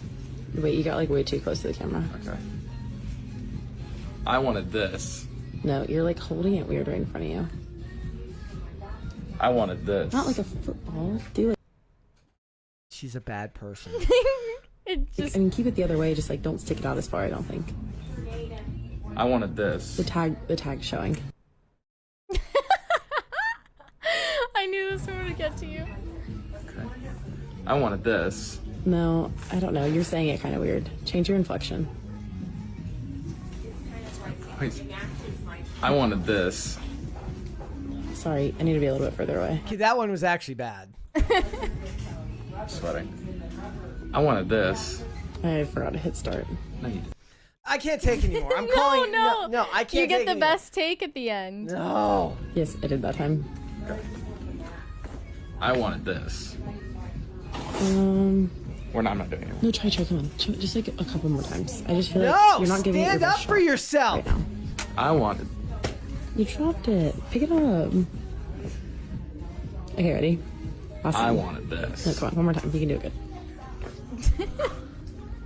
Wait, you got like way too close to the camera. Okay. I wanted this. No, you're like holding it weird right in front of you. I wanted this. Not like a football. Do it. She's a bad person. It just... And keep it the other way. Just like don't stick it out as far. I don't think. I wanted this. The tag's showing. I knew this one would get to you. Okay. I wanted this. No, I don't know. You're saying it kind of weird. Change your inflection. Wait. I wanted this. Sorry, I need to be a little bit further away. Okay, that one was actually bad. I'm sweating. I wanted this. I forgot to hit start. No, you didn't. I can't take anymore. I'm calling. No, I can't. You get take the anymore. best take at the end. No. Yes, I did that time. Okay. I wanted this. I'm not doing it. No, try. Come on. Just like a couple more times. I just feel like No, you're not giving it your stand up best for shot yourself. right now. I wanted. You dropped it. Pick it up. Okay, ready? Awesome. I wanted this. No, come on. One more time. You can do it good.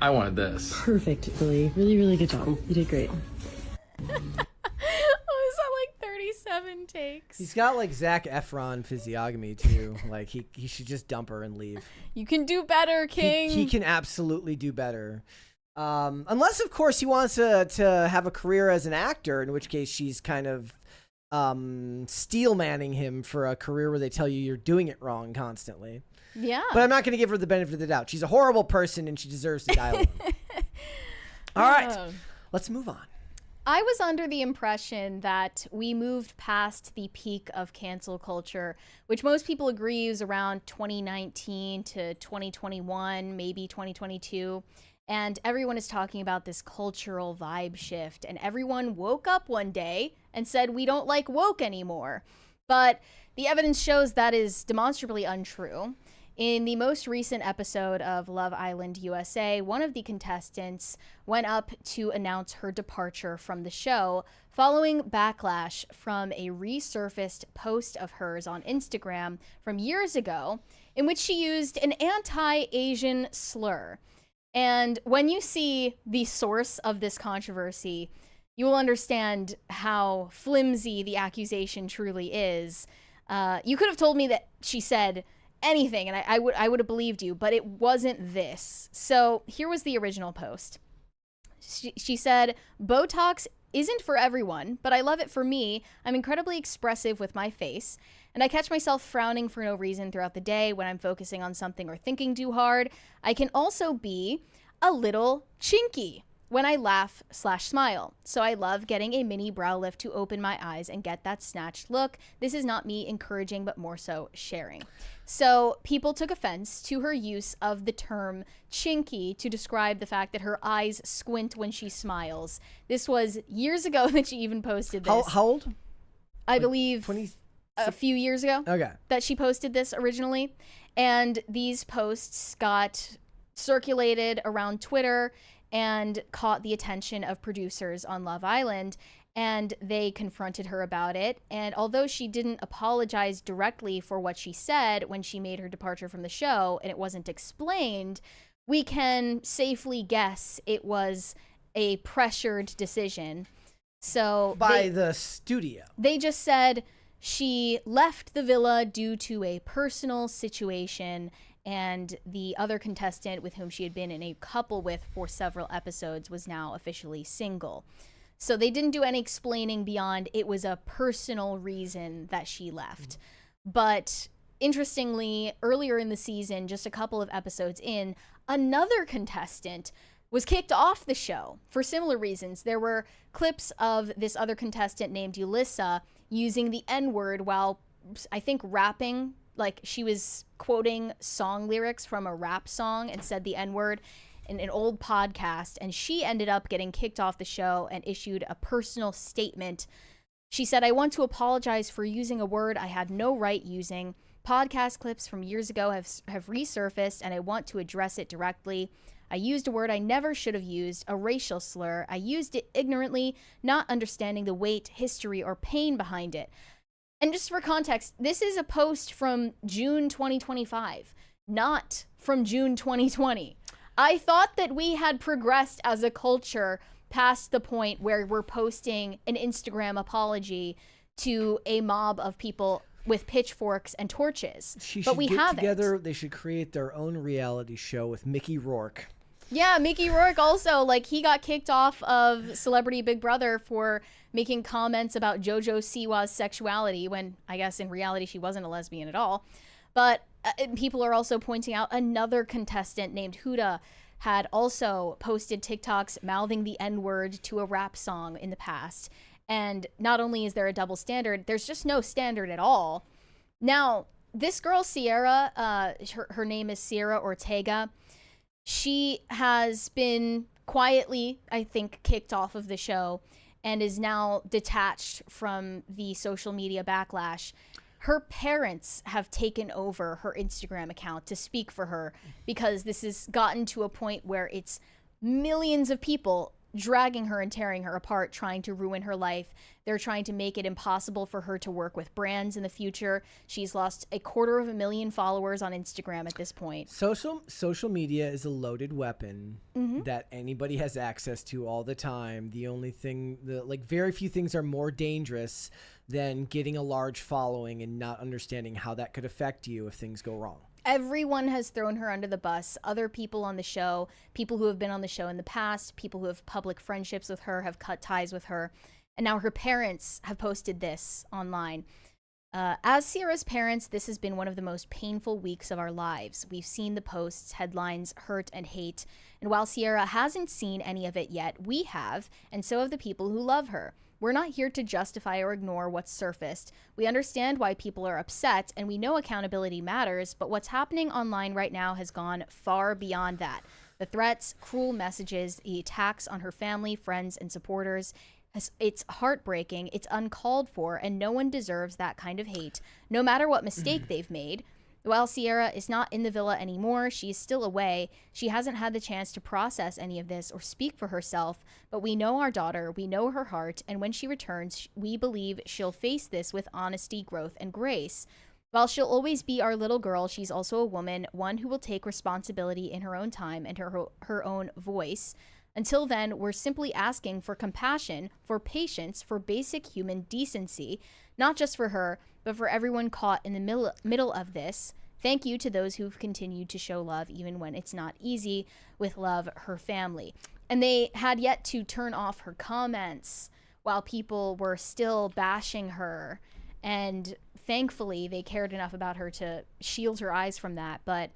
I wanted this. Perfect, Billy. Really, really good job. You did great. Oh, is that like 37 takes? He's got like Zac Efron physiognomy too. Like he should just dump her and leave. You can do better, King. He can absolutely do better. Unless, of course, he wants to have a career as an actor, in which case she's kind of steel manning him for a career where they tell you you're doing it wrong constantly. Yeah. But I'm not going to give her the benefit of the doubt. She's a horrible person and she deserves to die alone. All right, let's move on. I was under the impression that we moved past the peak of cancel culture, which most people agree is around 2019 to 2021, maybe 2022. And everyone is talking about this cultural vibe shift. And everyone woke up one day and said, we don't like woke anymore. But the evidence shows that is demonstrably untrue. In the most recent episode of Love Island USA, one of the contestants went up to announce her departure from the show following backlash from a resurfaced post of hers on Instagram from years ago in which she used an anti-Asian slur. And when you see the source of this controversy, you will understand how flimsy the accusation truly is. You could have told me that she said anything, and I would have believed you, but it wasn't this. So here was the original post. She said, "Botox isn't for everyone, but I love it for me. I'm incredibly expressive with my face, and I catch myself frowning for no reason throughout the day when I'm focusing on something or thinking too hard. I can also be a little chinky when I laugh/smile. So I love getting a mini brow lift to open my eyes and get that snatched look. This is not me encouraging, but more so sharing." So people took offense to her use of the term chinky to describe the fact that her eyes squint when she smiles. This was years ago that she even posted this. How old? I believe 20. a few years ago. Okay. That she posted this originally. And these posts got circulated around Twitter and caught the attention of producers on Love Island, and they confronted her about it. And although she didn't apologize directly for what she said when she made her departure from the show, and it wasn't explained, we can safely guess it was a pressured decision. So By the studio. they just said she left the villa due to a personal situation, and the other contestant with whom she had been in a couple with for several episodes was now officially single. So they didn't do any explaining beyond it was a personal reason that she left. But interestingly, earlier in the season, just a couple of episodes in, another contestant was kicked off the show for similar reasons. There were clips of this other contestant named Yulissa using the N-word while, I think, rapping. Like, she was quoting song lyrics from a rap song and said the N-word in an old podcast, and she ended up getting kicked off the show and issued a personal statement. She said, "I want to apologize for using a word I had no right using. Podcast clips from years ago have resurfaced, and I want to address it directly. I used a word I never should have used, a racial slur. I used it ignorantly, not understanding the weight, history, or pain behind it." And just for context, this is a post from June 2025, not from June 2020. I thought that we had progressed as a culture past the point where we're posting an Instagram apology to a mob of people with pitchforks and torches. But we haven't. Together, they should create their own reality show with Mickey Rourke. Yeah, Mickey Rourke also, like, he got kicked off of Celebrity Big Brother for making comments about JoJo Siwa's sexuality when, I guess, in reality, she wasn't a lesbian at all. But people are also pointing out another contestant named Huda had also posted TikToks mouthing the N-word to a rap song in the past. And not only is there a double standard, there's just no standard at all. Now, this girl, Cierra, her name is Cierra Ortega. She has been quietly, I think, kicked off of the show and is now detached from the social media backlash. Her parents have taken over her Instagram account to speak for her because this has gotten to a point where it's millions of people dragging her and tearing her apart, trying to ruin her life. They're trying to make it impossible for her to work with brands in the future. She's lost 250,000 followers on Instagram at this point. Social media is a loaded weapon that anybody has access to all the time. The only thing, very few things are more dangerous than getting a large following and not understanding how that could affect you if things go wrong. Everyone has thrown her under the bus. Other people on the show, people who have been on the show in the past, people who have public friendships with her, have cut ties with her. And now her parents have posted this online. As Cierra's parents, this has been one of the most painful weeks of our lives. We've seen the posts, headlines, hurt, and hate. And while Cierra hasn't seen any of it yet, we have, and so have the people who love her. We're not here to justify or ignore what's surfaced. We understand why people are upset, and we know accountability matters, but what's happening online right now has gone far beyond that. The threats, cruel messages, the attacks on her family, friends, and supporters, it's heartbreaking, it's uncalled for, and no one deserves that kind of hate, no matter what mistake they've made. While Cierra is not in the villa anymore, she's still away. She hasn't had the chance to process any of this or speak for herself, but we know our daughter, we know her heart, and when she returns, we believe she'll face this with honesty, growth, and grace. While she'll always be our little girl, she's also a woman, one who will take responsibility in her own time and her own voice. Until then, we're simply asking for compassion, for patience, for basic human decency, not just for her, but for everyone caught in the middle of this. Thank you to those who've continued to show love, even when it's not easy. With love, her family. And they had yet to turn off her comments while people were still bashing her. And thankfully, they cared enough about her to shield her eyes from that. But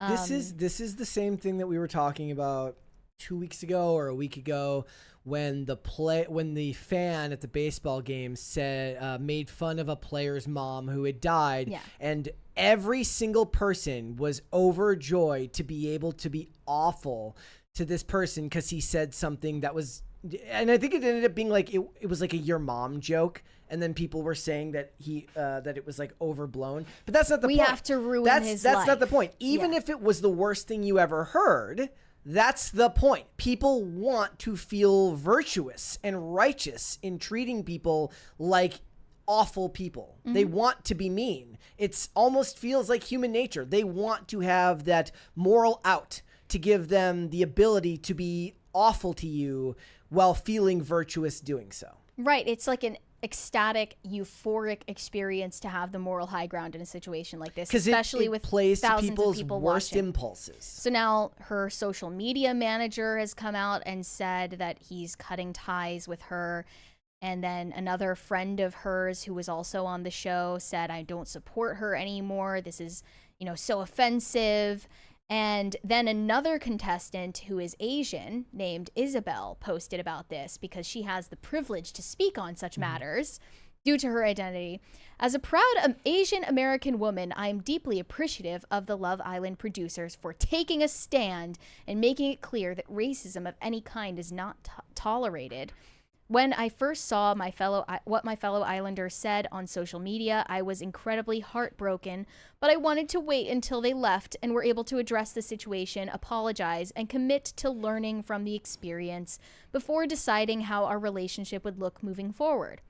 this is the same thing that we were talking about 2 weeks ago or a week ago when the fan at the baseball game said made fun of a player's mom who had died, and every single person was overjoyed to be able to be awful to this person because he said something that was, and I think it ended up being like it was like a your mom joke, and then people were saying that that it was like overblown, but that's not the point. We have to ruin his life. That's not the point. Even if it was the worst thing you ever heard, that's the point. People want to feel virtuous and righteous in treating people like awful people. They want to be mean. It's almost feels like human nature. They want to have that moral out to give them the ability to be awful to you while feeling virtuous doing so. Right. It's like an ecstatic, euphoric experience to have the moral high ground in a situation like this, especially it with plays thousands to people's of people worst watching. impulses. So now her social media manager has come out and said that he's cutting ties with her. And then another friend of hers who was also on the show said, I don't support her anymore. This is, so offensive. And then another contestant who is Asian named Isabel posted about this because she has the privilege to speak on such matters due to her identity. As a proud Asian American woman, I am deeply appreciative of the Love Island producers for taking a stand and making it clear that racism of any kind is not tolerated. When I first saw what my fellow Islanders said on social media, I was incredibly heartbroken, but I wanted to wait until they left and were able to address the situation, apologize, and commit to learning from the experience before deciding how our relationship would look moving forward.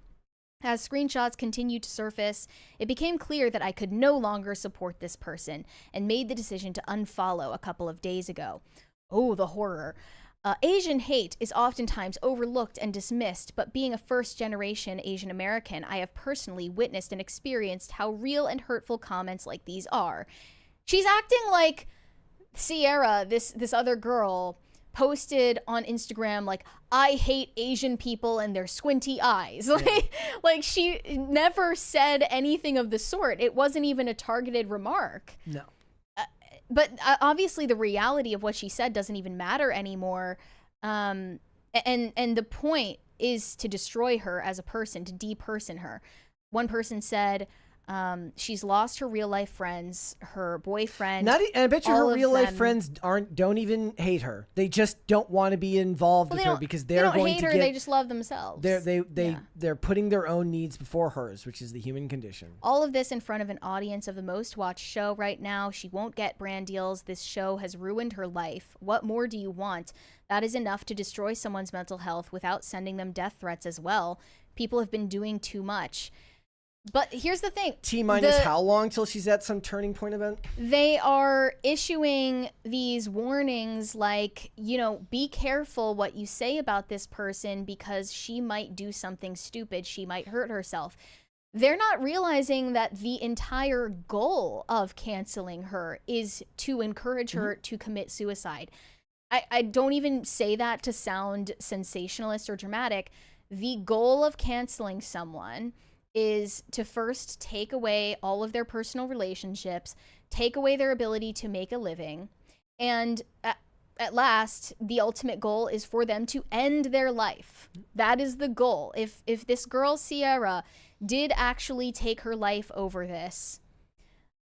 As screenshots continued to surface, it became clear that I could no longer support this person and made the decision to unfollow a couple of days ago. Oh, the horror. Asian hate is oftentimes overlooked and dismissed, but being a first-generation Asian American, I have personally witnessed and experienced how real and hurtful comments like these are. She's acting like Cierra, this other girl, posted on Instagram, like, I hate Asian people and their squinty eyes. Like she never said anything of the sort. It wasn't even a targeted remark. No. But obviously the reality of what she said doesn't even matter anymore. And the point is to destroy her as a person, to deperson her. One person said, She's lost her real life friends, her boyfriend. And I bet you all her of real life them- friends don't even hate her. They just don't want to be involved with her because they they're don't going hate to her, get. they just love themselves. They're putting their own needs before hers, which is the human condition. All of this in front of an audience of the most watched show right now. She won't get brand deals. This show has ruined her life. What more do you want? That is enough to destroy someone's mental health without sending them death threats as well. People have been doing too much. But here's the thing. T-minus how long till she's at some turning point event? They are issuing these warnings like, be careful what you say about this person because she might do something stupid. She might hurt herself. They're not realizing that the entire goal of canceling her is to encourage her to commit suicide. I don't even say that to sound sensationalist or dramatic. The goal of canceling someone is to first take away all of their personal relationships, take away their ability to make a living, and at last, the ultimate goal is for them to end their life. That is the goal. If this girl, Cierra, did actually take her life over this,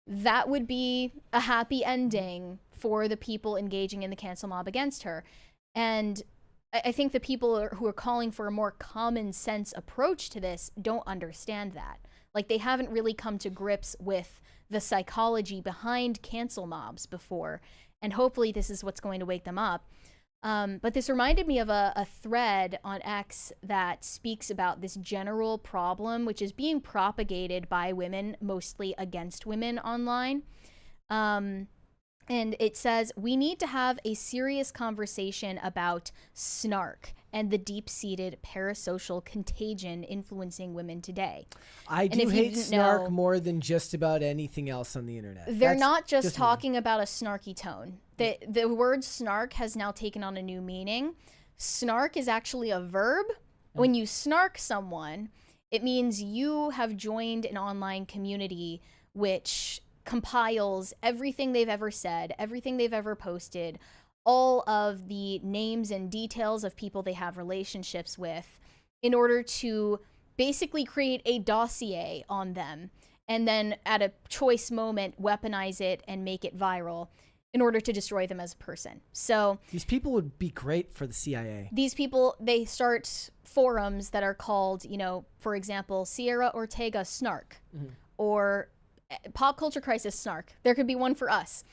that would be a happy ending for the people engaging in the cancel mob against her. And I think the people who are calling for a more common sense approach to this don't understand that. Like, they haven't really come to grips with the psychology behind cancel mobs before. And hopefully this is what's going to wake them up. But this reminded me of a thread on X that speaks about this general problem, which is being propagated by women, mostly against women online. And it says, we need to have a serious conversation about snark and the deep-seated parasocial contagion influencing women today. I do hate snark more than just about anything else on the internet. They're not just talking about a snarky tone. The word snark has now taken on a new meaning. Snark is actually a verb. When you snark someone, it means you have joined an online community which compiles everything they've ever said, everything they've ever posted, all of the names and details of people they have relationships with, in order to basically create a dossier on them, and then at a choice moment weaponize it and make it viral in order to destroy them as a person. So these people would be great for the CIA. These people, they start forums that are called, for example, Sierra Ortega Snark, or Pop Culture Crisis Snark. There could be one for us.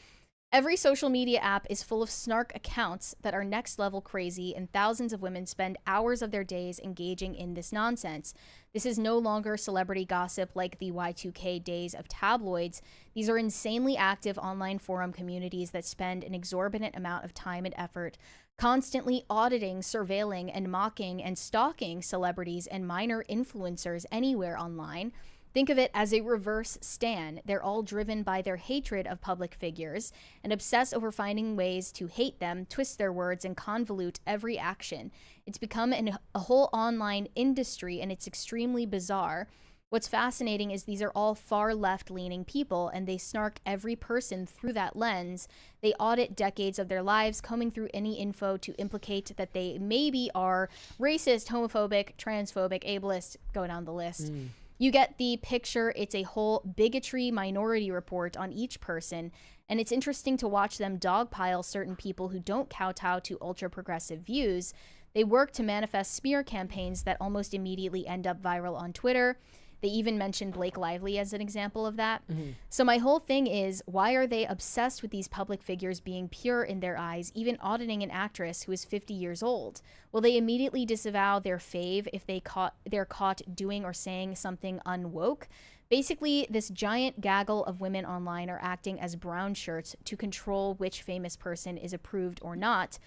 Every social media app is full of snark accounts that are next level crazy, and thousands of women spend hours of their days engaging in this nonsense. This is no longer celebrity gossip like the Y2K days of tabloids. These are insanely active online forum communities that spend an exorbitant amount of time and effort constantly auditing, surveilling, and mocking and stalking celebrities and minor influencers anywhere online. Think of it as a reverse stan. They're all driven by their hatred of public figures and obsess over finding ways to hate them, twist their words, and convolute every action. It's become a whole online industry, and it's extremely bizarre. What's fascinating is these are all far left-leaning people, and they snark every person through that lens. They audit decades of their lives, combing through any info to implicate that they maybe are racist, homophobic, transphobic, ableist, go down the list. You get the picture. It's a whole bigotry minority report on each person, and it's interesting to watch them dogpile certain people who don't kowtow to ultra-progressive views. They work to manifest smear campaigns that almost immediately end up viral on Twitter. They even mentioned Blake Lively as an example of that. So my whole thing is, why are they obsessed with these public figures being pure in their eyes, even auditing an actress who is 50 years old? Will they immediately disavow their fave if they're caught doing or saying something unwoke? Basically, this giant gaggle of women online are acting as brown shirts to control which famous person is approved or not.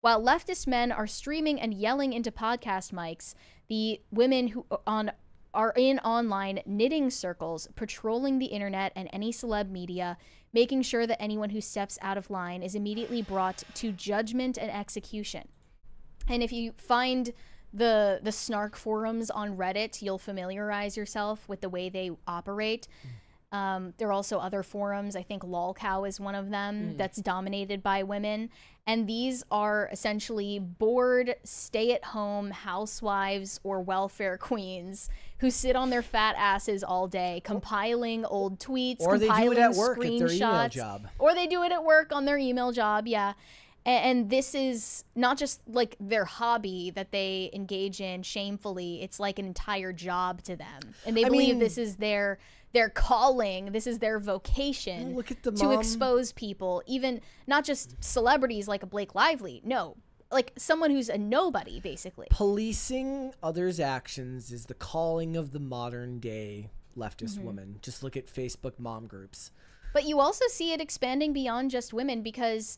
While leftist men are streaming and yelling into podcast mics, the women who are in online knitting circles, patrolling the internet and any celeb media, making sure that anyone who steps out of line is immediately brought to judgment and execution. And if you find the snark forums on Reddit, you'll familiarize yourself with the way they operate. There are also other forums. I think LolCow is one of them that's dominated by women. And these are essentially bored, stay-at-home housewives or welfare queens who sit on their fat asses all day compiling old tweets, Or they compiling do it at work at their email screenshots, job. or they do it at work on their email job. Yeah. And this is not just like their hobby that they engage in shamefully. It's like an entire job to them. And they believe this is their calling. This is their vocation. Look at the to mom. expose people, even not just celebrities like a Blake Lively. No, like someone who's a nobody, basically. Policing others' actions is the calling of the modern day leftist woman. Just look at Facebook mom groups. But you also see it expanding beyond just women, because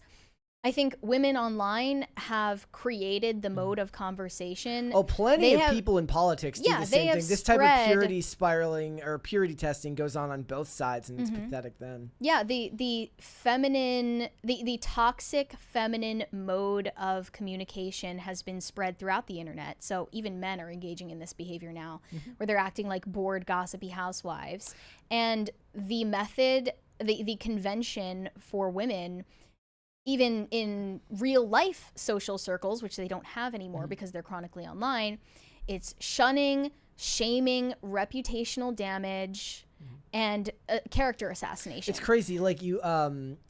I think women online have created the mode of conversation. Oh, plenty of people in politics do the same thing. This type of purity spiraling or purity testing goes on both sides, and it's pathetic then. Yeah, the feminine, the toxic feminine mode of communication has been spread throughout the internet. So even men are engaging in this behavior now, where they're acting like bored, gossipy housewives. And the method, the convention for women, even in real life social circles, which they don't have anymore because they're chronically online, it's shunning, shaming, reputational damage, and character assassination. It's crazy. Like, you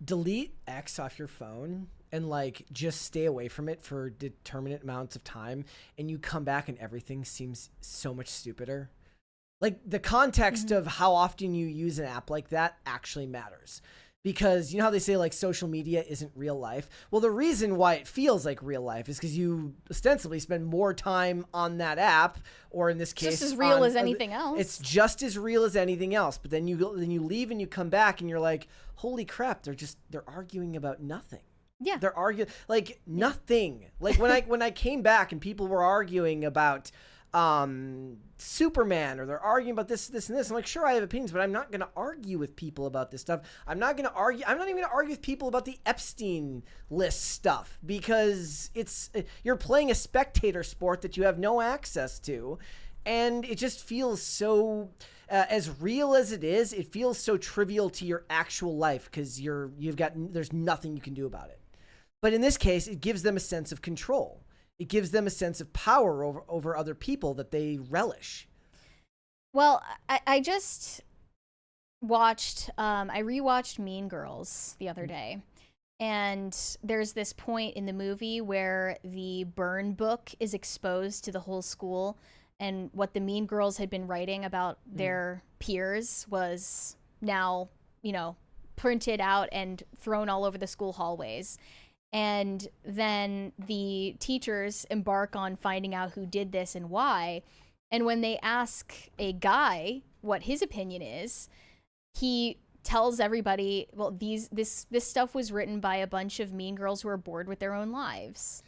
delete X off your phone and like just stay away from it for determinate amounts of time, and you come back and everything seems so much stupider. Like, the context of how often you use an app like that actually matters. Because you know how they say like social media isn't real life? Well, the reason why it feels like real life is because you ostensibly spend more time on that app, or in this case, just as real as anything else. It's just as real as anything else. But then you leave and you come back and you're like, holy crap! They're arguing about nothing. Yeah, they're arguing like nothing. Like when I came back and people were arguing about Superman, or they're arguing about this and this. I'm like, sure, I have opinions, but I'm not going to argue with people about this stuff. I'm not even going to argue with people about the Epstein list stuff, because you're playing a spectator sport that you have no access to. And it just feels so, as real as it is, it feels so trivial to your actual life, because there's nothing you can do about it. But in this case, it gives them a sense of control. It gives them a sense of power over other people that they relish. Well, I just watched, I rewatched Mean Girls the other day. And there's this point in the movie where the burn book is exposed to the whole school. And what the Mean Girls had been writing about their peers was now, printed out and thrown all over the school hallways. And then the teachers embark on finding out who did this and why. And when they ask a guy what his opinion is, he tells everybody, well, this stuff was written by a bunch of mean girls who are bored with their own lives.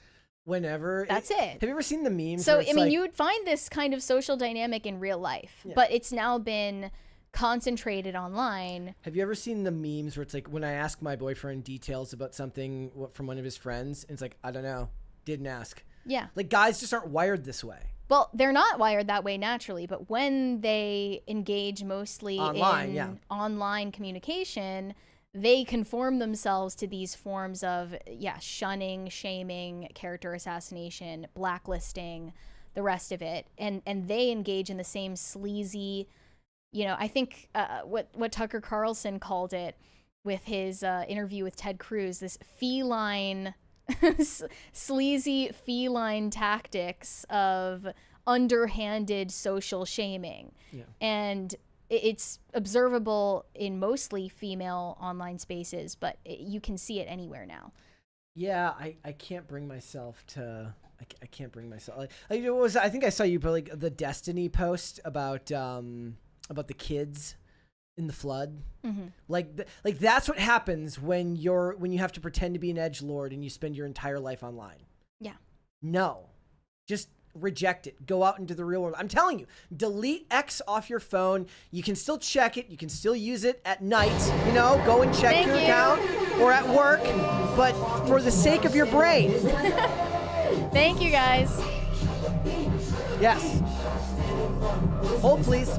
That's it. Have you ever seen the memes? So, I mean, you would find this kind of social dynamic in real life, but it's now been concentrated online. Have you ever seen the memes where it's like, when I ask my boyfriend details about something from one of his friends, and it's like, I don't know, didn't ask. Yeah. Like, guys just aren't wired this way. Well, they're not wired that way naturally, but when they engage mostly in online communication, they conform themselves to these forms of, shunning, shaming, character assassination, blacklisting, the rest of it. And they engage in the same sleazy, I think what Tucker Carlson called it with his interview with Ted Cruz, this feline, sleazy feline tactics of underhanded social shaming. Yeah. And it's observable in mostly female online spaces, but you can see it anywhere now. Yeah, I can't bring myself to... I can't bring myself... I think I saw you put like the Destiny post about the kids in the flood. Mm-hmm. Like that's what happens when you have to pretend to be an edgelord and you spend your entire life online. Yeah. No. Just reject it. Go out into the real world. I'm telling you, delete X off your phone. You can still check it. You can still use it at night. Go and check your account or at work. But for the sake of your brain. Thank you, guys. Yes. Hold, please.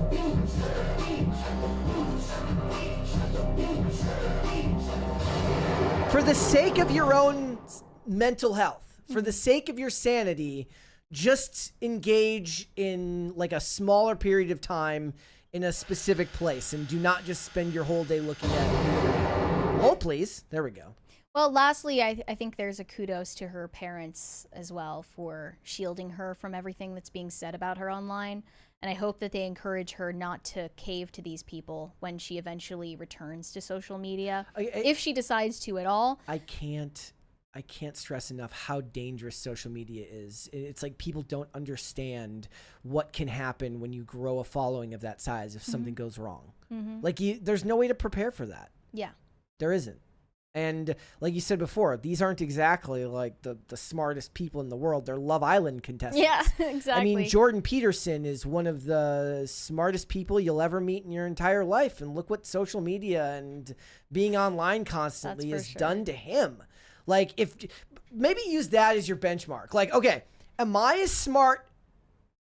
For the sake of your own mental health, for the sake of your sanity, just engage in like a smaller period of time in a specific place, and do not just spend your whole day looking at it. Hold, please. There we go. Well, lastly, I think there's a kudos to her parents as well for shielding her from everything that's being said about her online. And I hope that they encourage her not to cave to these people when she eventually returns to social media, if she decides to at all. I can't stress enough how dangerous social media is. It's like people don't understand what can happen when you grow a following of that size if something goes wrong. Like, there's no way to prepare for that. Yeah. There isn't. And like you said before, these aren't exactly like the smartest people in the world. They're Love Island contestants. Yeah, exactly. I mean, Jordan Peterson is one of the smartest people you'll ever meet in your entire life. And look what social media and being online constantly has done to him. Like, if maybe use that as your benchmark. Like, okay, am I as smart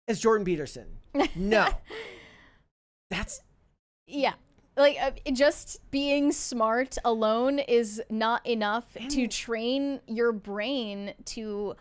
as Jordan Peterson? No. Yeah. Like, just being smart alone is not enough to train your brain to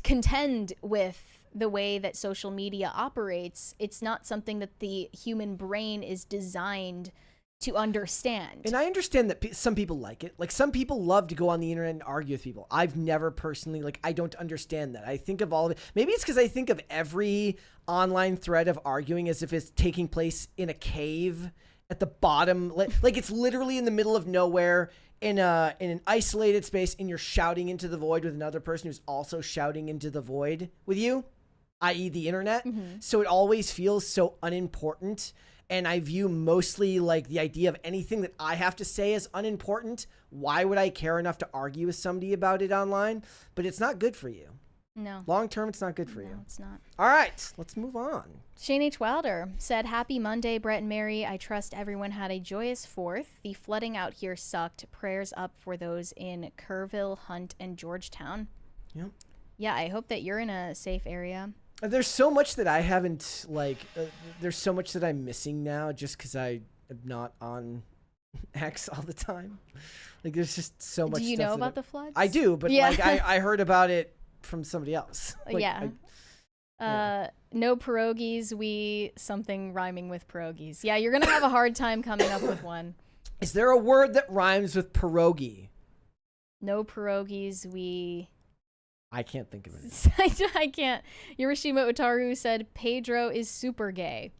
contend with the way that social media operates. It's not something that the human brain is designed to understand. And I understand that some people like it. Like, some people love to go on the internet and argue with people. I've never personally, like, I don't understand that. I think of all of it. Maybe it's because I think of every online thread of arguing as if it's taking place in a cave at the bottom, like it's literally in the middle of nowhere in an isolated space, and you're shouting into the void with another person who's also shouting into the void with you, i.e. the internet. So it always feels so unimportant. And I view mostly like the idea of anything that I have to say as unimportant. Why would I care enough to argue with somebody about it online? But it's not good for you. No. Long term, it's not good for you. No, it's not. All right, let's move on. Shane H. Wilder said, "Happy Monday, Brett and Mary. I trust everyone had a joyous 4th. The flooding out here sucked. Prayers up for those in Kerrville, Hunt, and Georgetown." Yep. Yeah, I hope that you're in a safe area. There's so much that I haven't, like, there's so much that I'm missing now just because I am not on X all the time. Like, there's just so much stuff. Do you know about the floods? I do, but like, I heard about it from somebody else. Like, yeah. No pierogies, something rhyming with pierogies. Yeah, you're going to have a hard time coming up with one. Is there a word that rhymes with pierogi? No pierogies, I can't think of it. I can't. Yorishima Utaru said, Pedro is super gay.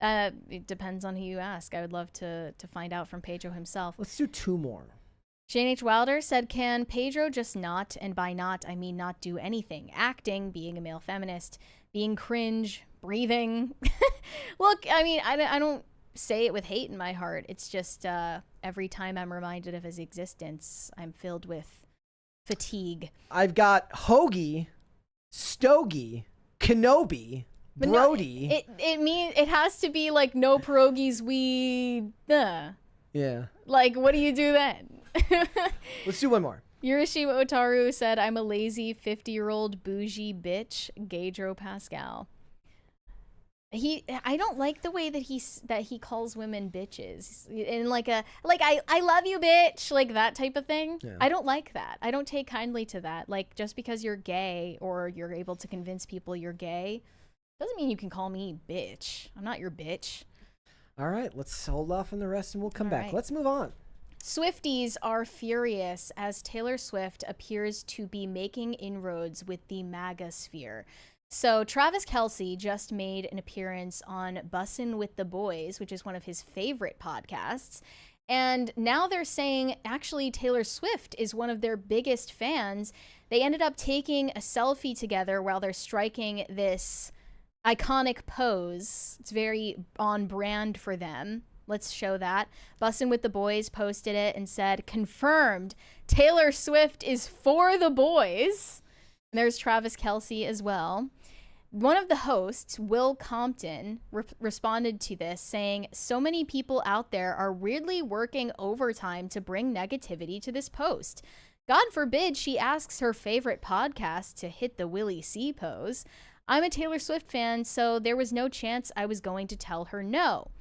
It depends on who you ask. I would love to find out from Pedro himself. Let's do 2 more. Shane H. Wilder said, "Can Pedro just not, and by not, I mean not do anything? Acting, being a male feminist, being cringe, breathing." Look, I mean, I don't say it with hate in my heart. It's just every time I'm reminded of his existence, I'm filled with fatigue. I've got hoagie, stogie, Kenobi, But Brody. No, it has to be like no pierogies, Yeah. Like, what do you do then? Let's do one more. Yorishima Otaru said, "I'm a lazy 50-year-old bougie bitch, Pedro Pascal." I don't like the way that he calls women bitches, and I love you, bitch, like that type of thing. Yeah. I don't like that. I don't take kindly to that. Like, just because you're gay or you're able to convince people you're gay doesn't mean you can call me bitch. I'm not your bitch. All right, let's hold off on the rest and we'll come All back. right. Let's move on. Swifties are furious as Taylor Swift appears to be making inroads with the MAGA sphere. So Travis Kelce just made an appearance on Bussin' with the Boys, which is one of his favorite podcasts. And now they're saying actually Taylor Swift is one of their biggest fans. They ended up taking a selfie together while they're striking this iconic pose. It's very on brand for them. Let's show that. Bussin' with the Boys posted it and said, "Confirmed, Taylor Swift is for the boys." And there's Travis Kelce as well. One of the hosts, Will Compton, responded to this saying, "So many people out there are weirdly working overtime to bring negativity to this post. God forbid she asks her favorite podcast to hit the Willie C pose. I'm a Taylor Swift fan, so there was no chance I was going to tell her no."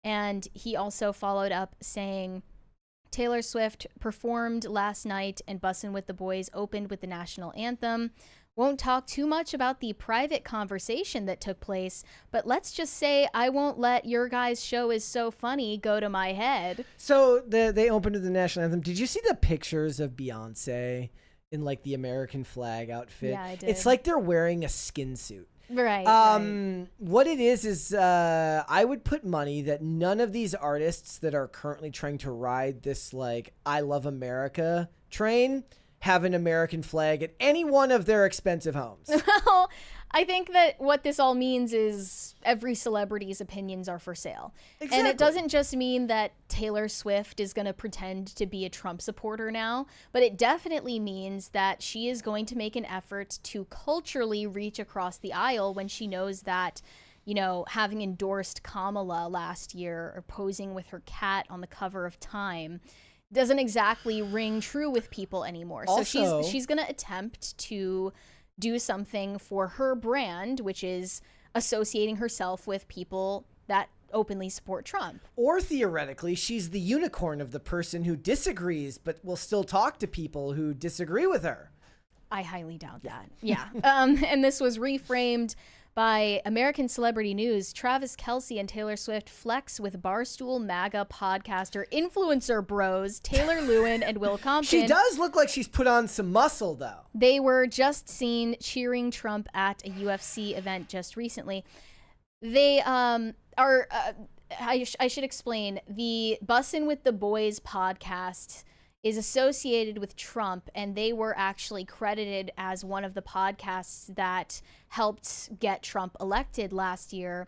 And he also followed up saying, "Taylor Swift performed last night and Bussin' with the Boys opened with the national anthem. Won't talk too much about the private conversation that took place, but let's just say I won't let your guys' show is so funny go to my head. So they opened with the national anthem. Did you see the pictures of Beyonce in like the American flag outfit? Yeah, I did. It's like they're wearing a skin suit. Right. What it is I would put money that none of these artists that are currently trying to ride this like I love America train have an American flag at any one of their expensive homes. Well, I think that what this all means is every celebrity's opinions are for sale. Exactly. And it doesn't just mean that Taylor Swift is going to pretend to be a Trump supporter now, but it definitely means that she is going to make an effort to culturally reach across the aisle when she knows that, you know, having endorsed Kamala last year or posing with her cat on the cover of Time doesn't exactly ring true with people anymore. Also, so she's going to attempt to do something for her brand, which is associating herself with people that openly support Trump. Or theoretically, she's the unicorn of the person who disagrees but will still talk to people who disagree with her. I highly doubt that. Yeah. And this was reframed by American Celebrity News. Travis Kelce and Taylor Swift flex with Barstool MAGA podcaster influencer bros Taylor Lewin and Will Compton. She does look like she's put on some muscle, though. They were just seen cheering Trump at a UFC event just recently. They are... I should explain. The Bussin' with the Boys podcast is associated with Trump, and they were actually credited as one of the podcasts that helped get Trump elected last year.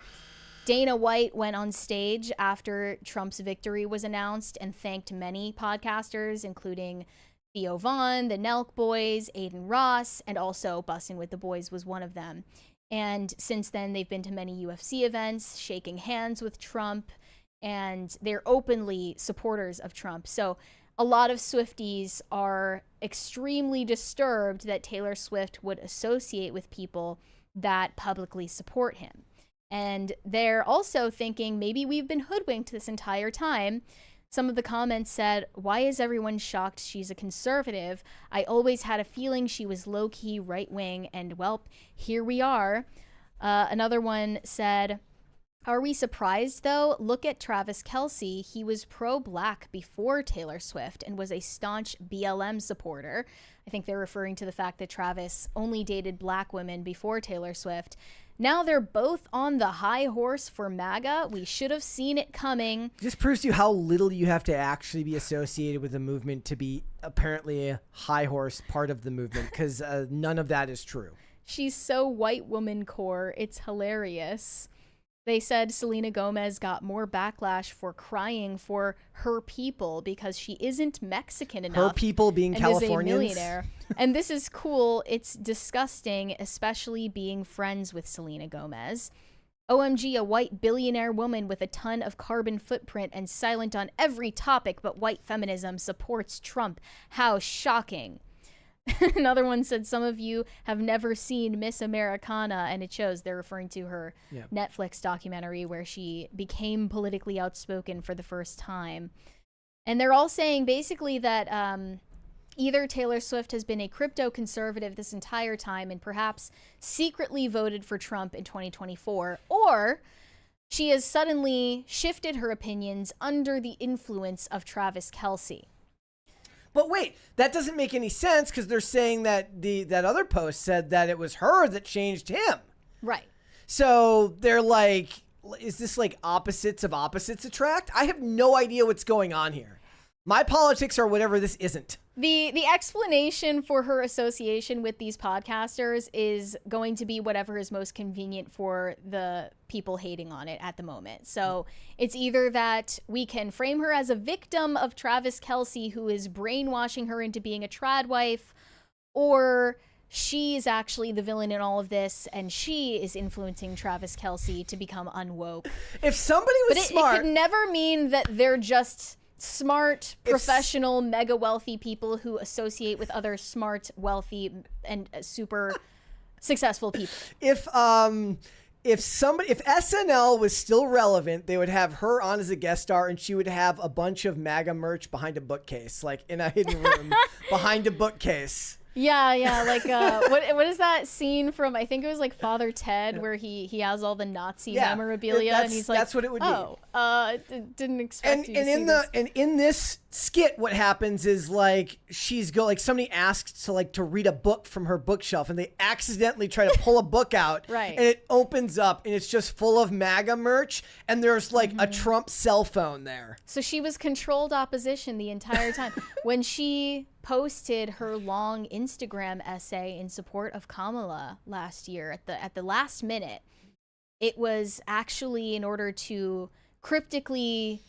Dana White went on stage after Trump's victory was announced and thanked many podcasters, including Theo Vaughn, the Nelk Boys, Aiden Ross, and also Bussin' with the Boys was one of them. And since then, they've been to many UFC events, shaking hands with Trump, and they're openly supporters of Trump. So a lot of Swifties are extremely disturbed that Taylor Swift would associate with people that publicly support him. And they're also thinking maybe we've been hoodwinked this entire time. Some of the comments said, "Why is everyone shocked she's a conservative? I always had a feeling she was low-key right-wing, and well, here we are." Another one said, "Are we surprised, though? Look at Travis Kelce. He was pro-black before Taylor Swift and was a staunch BLM supporter." I think they're referring to the fact that Travis only dated black women before Taylor Swift. Now they're both on the high horse for MAGA. We should have seen it coming. Just proves to you how little you have to actually be associated with a movement to be apparently a high horse part of the movement, because none of that is true. She's so white woman core. It's hilarious. They said Selena Gomez got more backlash for crying for her people because she isn't Mexican enough. Her people being and Californians. Is a millionaire. And this is cool. It's disgusting, especially being friends with Selena Gomez. OMG, a white billionaire woman with a ton of carbon footprint and silent on every topic but white feminism supports Trump. How shocking. Another one said, "Some of you have never seen Miss Americana," and it shows. They're referring to her Netflix documentary where she became politically outspoken for the first time. And they're all saying basically that either Taylor Swift has been a crypto conservative this entire time and perhaps secretly voted for Trump in 2024, or she has suddenly shifted her opinions under the influence of Travis Kelce. But wait, that doesn't make any sense, because they're saying that that other post said that it was her that changed him. Right. So they're like, is this like opposites of opposites attract? I have no idea what's going on here. My politics are whatever this isn't. The explanation for her association with these podcasters is going to be whatever is most convenient for the people hating on it at the moment. So it's either that we can frame her as a victim of Travis Kelce, who is brainwashing her into being a trad wife, or she is actually the villain in all of this, and she is influencing Travis Kelce to become unwoke. If somebody was smart, it could never mean that they're just smart, professional, mega wealthy people who associate with other smart, wealthy, and super successful people. If SNL was still relevant, they would have her on as a guest star, and she would have a bunch of MAGA merch behind a bookcase, like in a hidden room behind a bookcase. Yeah, like what is that scene from? I think it was like Father Ted, where he has all the Nazi memorabilia, and he's like, that's what it would be. Didn't expect you to see this. And in this skit, what happens is like somebody asks to read a book from her bookshelf, and they accidentally try to pull a book out, right? And it opens up, and it's just full of MAGA merch, and there's like a Trump cell phone there. So she was controlled opposition the entire time. When she posted her long Instagram essay in support of Kamala last year at the last minute, it was actually in order to cryptically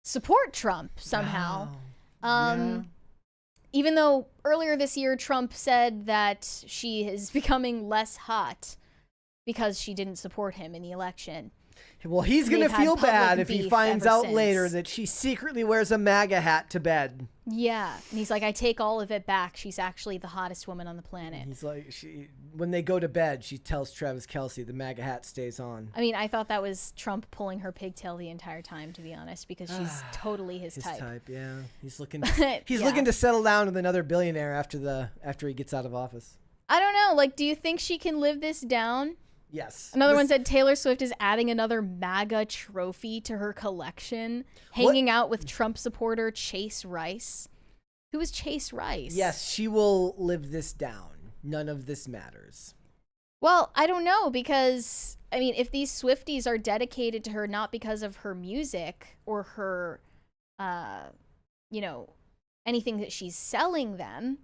support Trump somehow. Wow. Even though earlier this year Trump said that she is becoming less hot because she didn't support him in the election. Well, he's going to feel bad if he finds out since. later that she secretly wears a MAGA hat to bed. Yeah. And he's like, I take all of it back. She's actually the hottest woman on the planet. He's like, when they go to bed, she tells Travis Kelce the MAGA hat stays on. I mean, I thought that was Trump pulling her pigtail the entire time, to be honest, because she's totally his type. Yeah. He's looking looking to settle down with another billionaire after he gets out of office. I don't know. Like, do you think she can live this down? Yes. Another one said Taylor Swift is adding another MAGA trophy to her collection, hanging out with Trump supporter Chase Rice. Who is Chase Rice? Yes, she will live this down. None of this matters. Well, I don't know, because, I mean, if these Swifties are dedicated to her not because of her music or her, anything that she's selling them,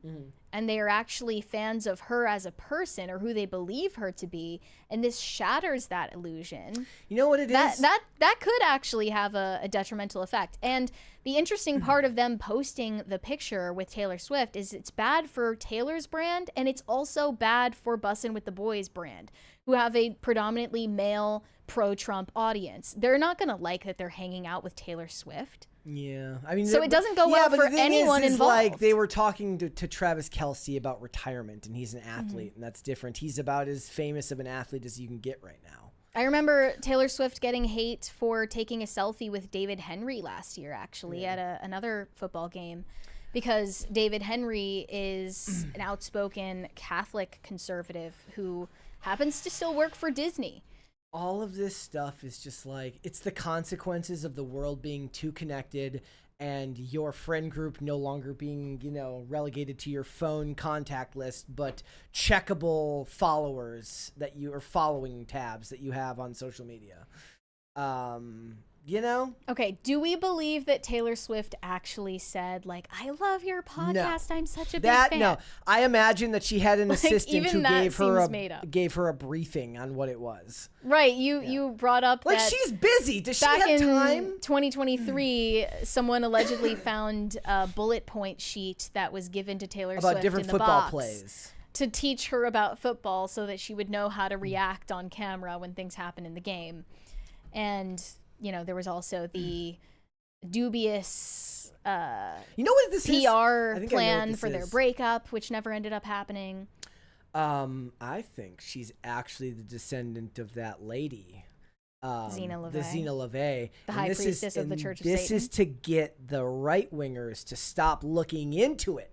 and they are actually fans of her as a person or who they believe her to be, and this shatters that illusion. You know what it is? That could actually have a detrimental effect. And the interesting part of them posting the picture with Taylor Swift is it's bad for Taylor's brand, and it's also bad for Bussin' with the Boys brand, who have a predominantly male pro-Trump audience. They're not going to like that they're hanging out with Taylor Swift. Yeah, I mean, so it doesn't go well for anyone involved. Like, they were talking to Travis Kelce about retirement, and he's an athlete, and that's different. He's about as famous of an athlete as you can get right now. I remember Taylor Swift getting hate for taking a selfie with David Henry last year, actually, at another football game, because David Henry is an outspoken Catholic conservative who happens to still work for Disney. All of this stuff is just like, it's the consequences of the world being too connected and your friend group no longer being, relegated to your phone contact list, but checkable followers that you are following tabs that you have on social media. Okay, do we believe that Taylor Swift actually said, like, I love your podcast, I'm such a big fan? No, I imagine that she had an assistant who gave her a briefing on what it was. Right, you brought up like, that she's busy. Does she have back in time? 2023, someone allegedly found a bullet point sheet that was given to Taylor about Swift different in the football box plays to teach her about football so that she would know how to react on camera when things happen in the game. And there was also the dubious what this PR plan for their breakup, which never ended up happening. I think she's actually the descendant of that lady, Zena LaVey. The Zena LaVey. The high priestess of the Church of Satan. This Satan. is to get the right-wingers to stop looking into it.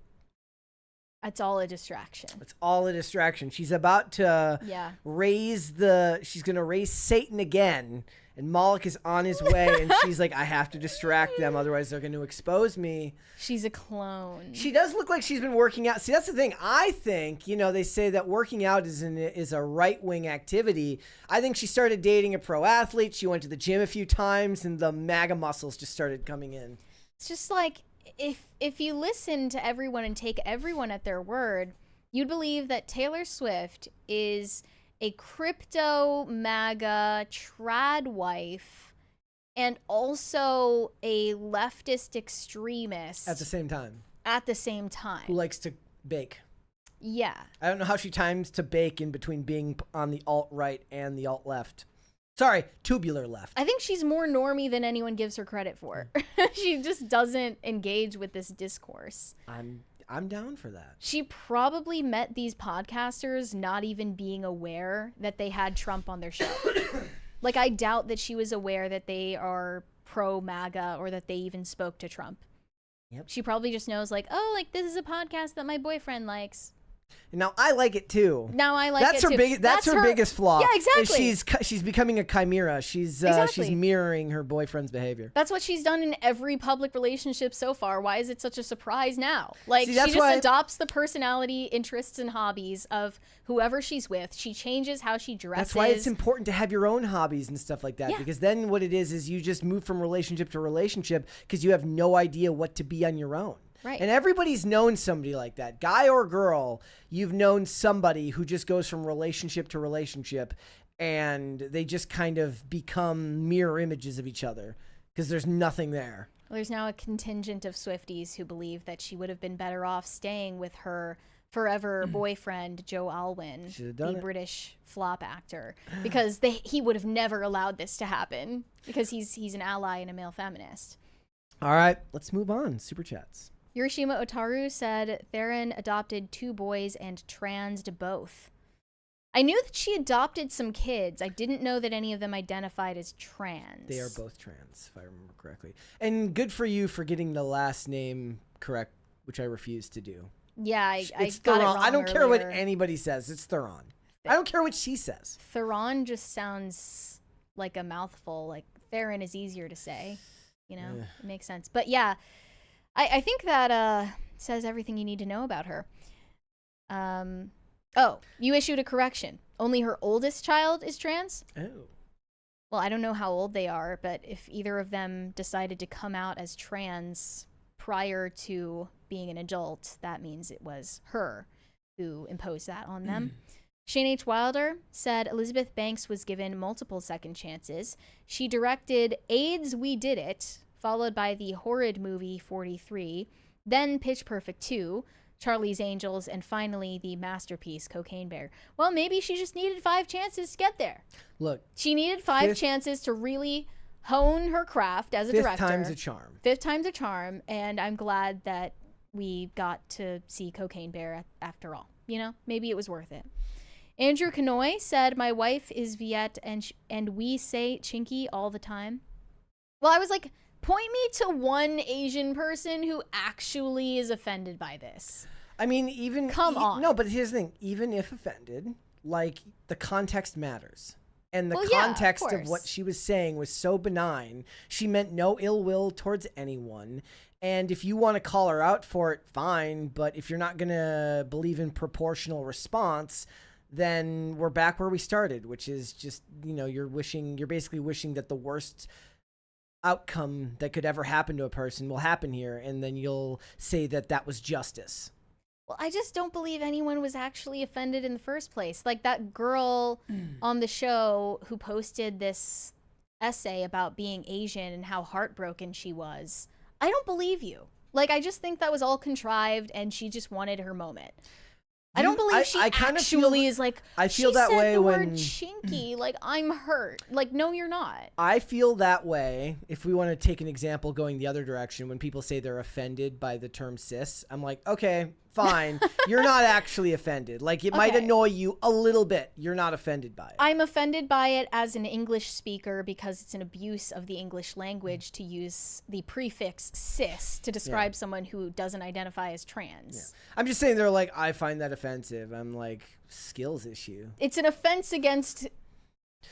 It's all a distraction. It's all a distraction. She's about to she's going to raise Satan again, and Moloch is on his way, and she's like, I have to distract them, otherwise they're going to expose me. She's a clone. She does look like she's been working out. See, that's the thing. I think, they say that working out is a right-wing activity. I think she started dating a pro athlete. She went to the gym a few times, and the MAGA muscles just started coming in. It's just like, if you listen to everyone and take everyone at their word, you'd believe that Taylor Swift is a crypto MAGA trad wife and also a leftist extremist At the same time. Who likes to bake. Yeah. I don't know how she times to bake in between being on the alt-right and the alt-left. Sorry, tubular left. I think she's more normie than anyone gives her credit for. She just doesn't engage with this discourse. I'm down for that. She probably met these podcasters not even being aware that they had Trump on their show. Like, I doubt that she was aware that they are pro-MAGA or that they even spoke to Trump. Yep. She probably just knows, like, oh, like, this is a podcast that my boyfriend likes. Now I like it too. Now I like that's it her too. That's her biggest flaw. Yeah, exactly. Is she's becoming a chimera. She's mirroring her boyfriend's behavior. That's what she's done in every public relationship so far. Why is it such a surprise now? Like, See, she just adopts the personality, interests, and hobbies of whoever she's with. She changes how she dresses. That's why it's important to have your own hobbies and stuff like that. Yeah. Because then what it is you just move from relationship to relationship because you have no idea what to be on your own. Right. And everybody's known somebody like that. Guy or girl, you've known somebody who just goes from relationship to relationship and they just kind of become mirror images of each other because there's nothing there. Well, there's now a contingent of Swifties who believe that she would have been better off staying with her forever boyfriend, Joe Alwyn, the British flop actor, because he would have never allowed this to happen because he's an ally and a male feminist. All right, let's move on. Super chats. Hiroshima Otaru said Theron adopted 2 boys and transed both. I knew that she adopted some kids. I didn't know that any of them identified as trans. They are both trans, if I remember correctly. And good for you for getting the last name correct, which I refused to do. Yeah, I got it wrong I don't care what earlier. anybody says. It's Theron. I don't care what she says. Theron just sounds like a mouthful. Like, Theron is easier to say. You know, it makes sense. But yeah, I think that says everything you need to know about her. Oh, you issued a correction. Only her oldest child is trans? Oh. Well, I don't know how old they are, but if either of them decided to come out as trans prior to being an adult, that means it was her who imposed that on them. Shane H. Wilder said Elizabeth Banks was given multiple second chances. She directed AIDS We Did It, followed by the horrid movie 43, then Pitch Perfect 2, Charlie's Angels, and finally the masterpiece Cocaine Bear. Well, maybe she just needed 5 chances to get there. Look. She needed 5 chances to really hone her craft as a director. 5th time's a charm. 5th time's a charm, and I'm glad that we got to see Cocaine Bear after all. You know, maybe it was worth it. Andrew Kanoy said, my wife is Viet and we say chinky all the time. Well, I was like, point me to one Asian person who actually is offended by this. I mean, even... Come on. No, but here's the thing. Even if offended, like, the context matters. And the context of what she was saying was so benign. She meant no ill will towards anyone. And if you want to call her out for it, fine. But if you're not going to believe in proportional response, then we're back where we started, which is just, you know, you're basically wishing that the worst outcome that could ever happen to a person will happen here. And then you'll say that that was justice. Well, I just don't believe anyone was actually offended in the first place. Like that girl on the show who posted this essay about being Asian and how heartbroken she was. I don't believe you. Like, I just think that was all contrived and she just wanted her moment. I don't believe she actually is like, I feel that way when when word chinky, like I'm hurt. Like, no, you're not. I feel that way. If we want to take an example going the other direction, when people say they're offended by the term cis, I'm like, okay, fine. You're not actually offended. Like, it might annoy you a little bit. You're not offended by it. I'm offended by it as an English speaker because it's an abuse of the English language to use the prefix cis to describe someone who doesn't identify as trans. Yeah. I'm just saying they're like, I find that offensive. I'm like, skills issue. It's an offense against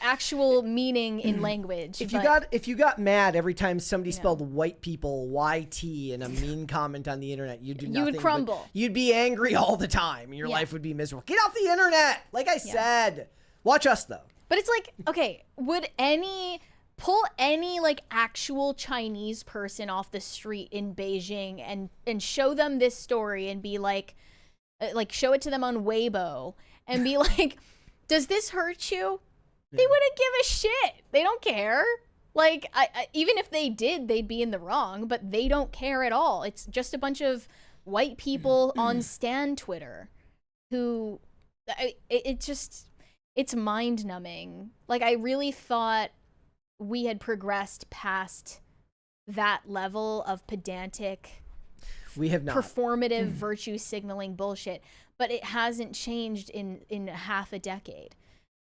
actual meaning in language. If you got mad every time somebody spelled white people YT in a mean comment on the internet, you'd do nothing. You would crumble. You'd be angry all the time and your life would be miserable. Get off the internet. Like I said, watch us though. But it's like, okay, would pull any like actual Chinese person off the street in Beijing and show them this story and be like show it to them on Weibo and be like, does this hurt you? They wouldn't give a shit. They don't care. Like, even if they did, they'd be in the wrong, but they don't care at all. It's just a bunch of white people on Stan Twitter who, it's mind-numbing. Like, I really thought we had progressed past that level of pedantic, we have not, performative virtue signaling bullshit, but it hasn't changed in half a decade.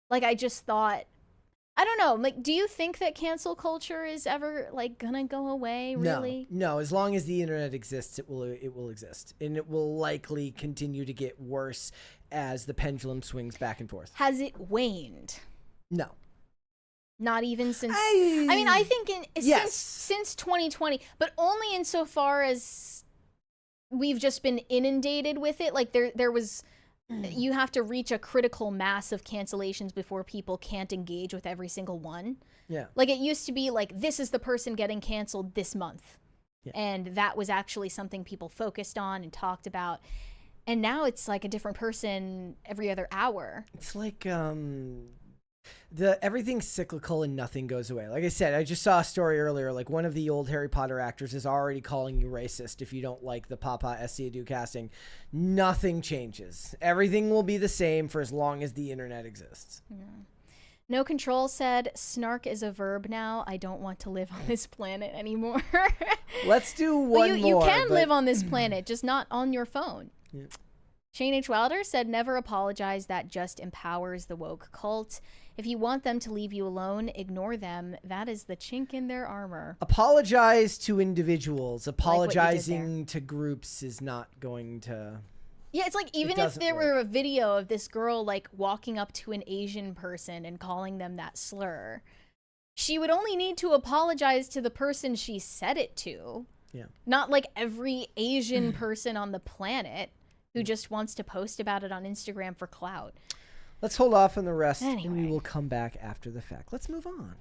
Like, I just thought I don't know. Like, do you think that cancel culture is ever like gonna go away? Really? No. As long as the internet exists, it will exist, and it will likely continue to get worse as the pendulum swings back and forth. Has it waned? No. Not even since. I mean, I think Yes. since 2020, but only insofar as we've just been inundated with it. Like there was. You have to reach a critical mass of cancellations before people can't engage with every single one. Yeah. Like it used to be like, this is the person getting canceled this month. Yeah. And that was actually something people focused on and talked about. And now it's like a different person every other hour. It's like everything's cyclical and nothing goes away. Like I said, I just saw a story earlier, like one of the old Harry Potter actors is already calling you racist if you don't like the Papa Essiadu casting. Nothing changes. Everything will be the same for as long as the internet exists. Yeah. No Control said, snark is a verb now. I don't want to live on this planet anymore. Let's do one you more. You can live on this planet, just not on your phone. Yeah. Shane H. Wilder said, never apologize. That just empowers the woke cult. If you want them to leave you alone, ignore them. That is the chink in their armor. Apologize to individuals. Apologizing to groups is not going to... Yeah, it's like even if there were a video of this girl like walking up to an Asian person and calling them that slur, she would only need to apologize to the person she said it to. Yeah. Not like every Asian person on the planet who just wants to post about it on Instagram for clout. Let's hold off on the rest, anyway. And we will come back after the fact. Let's move on.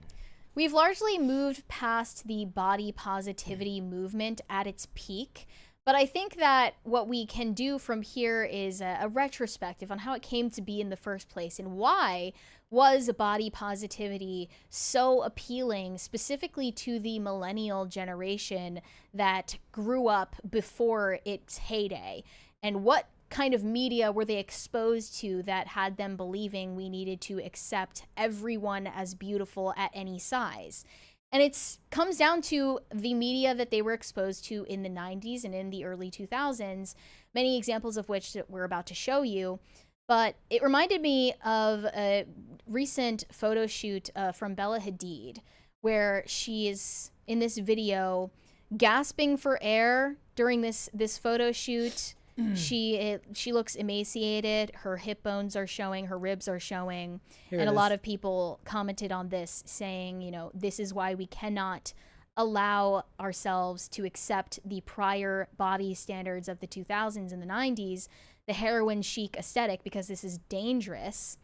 We've largely moved past the body positivity movement at its peak, but I think that what we can do from here is a retrospective on how it came to be in the first place and why was body positivity so appealing specifically to the millennial generation that grew up before its heyday, and what kind of media were they exposed to that had them believing we needed to accept everyone as beautiful at any size. And it comes down to the media that they were exposed to in the 90s and in the early 2000s, many examples of which that we're about to show you. But it reminded me of a recent photo shoot from Bella Hadid, where she is in this video gasping for air during this photo shoot. She looks emaciated. Her hip bones are showing. Her ribs are showing. And a lot of people commented on this saying, you know, this is why we cannot allow ourselves to accept the prior body standards of the 2000s and the 90s, the heroin chic aesthetic, because this is dangerous.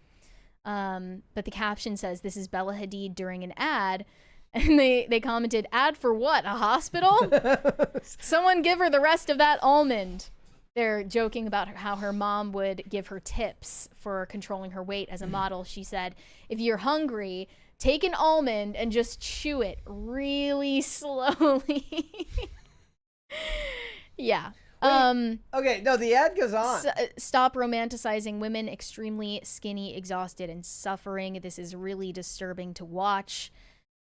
But the caption says, this is Bella Hadid during an ad. And they commented, ad for what? A hospital? Someone give her the rest of that almond. They're joking about how her mom would give her tips for controlling her weight as a model. She said, if you're hungry, take an almond and just chew it really slowly. Yeah. Okay, no, the ad goes on. Stop romanticizing women extremely skinny, exhausted, and suffering. This is really disturbing to watch.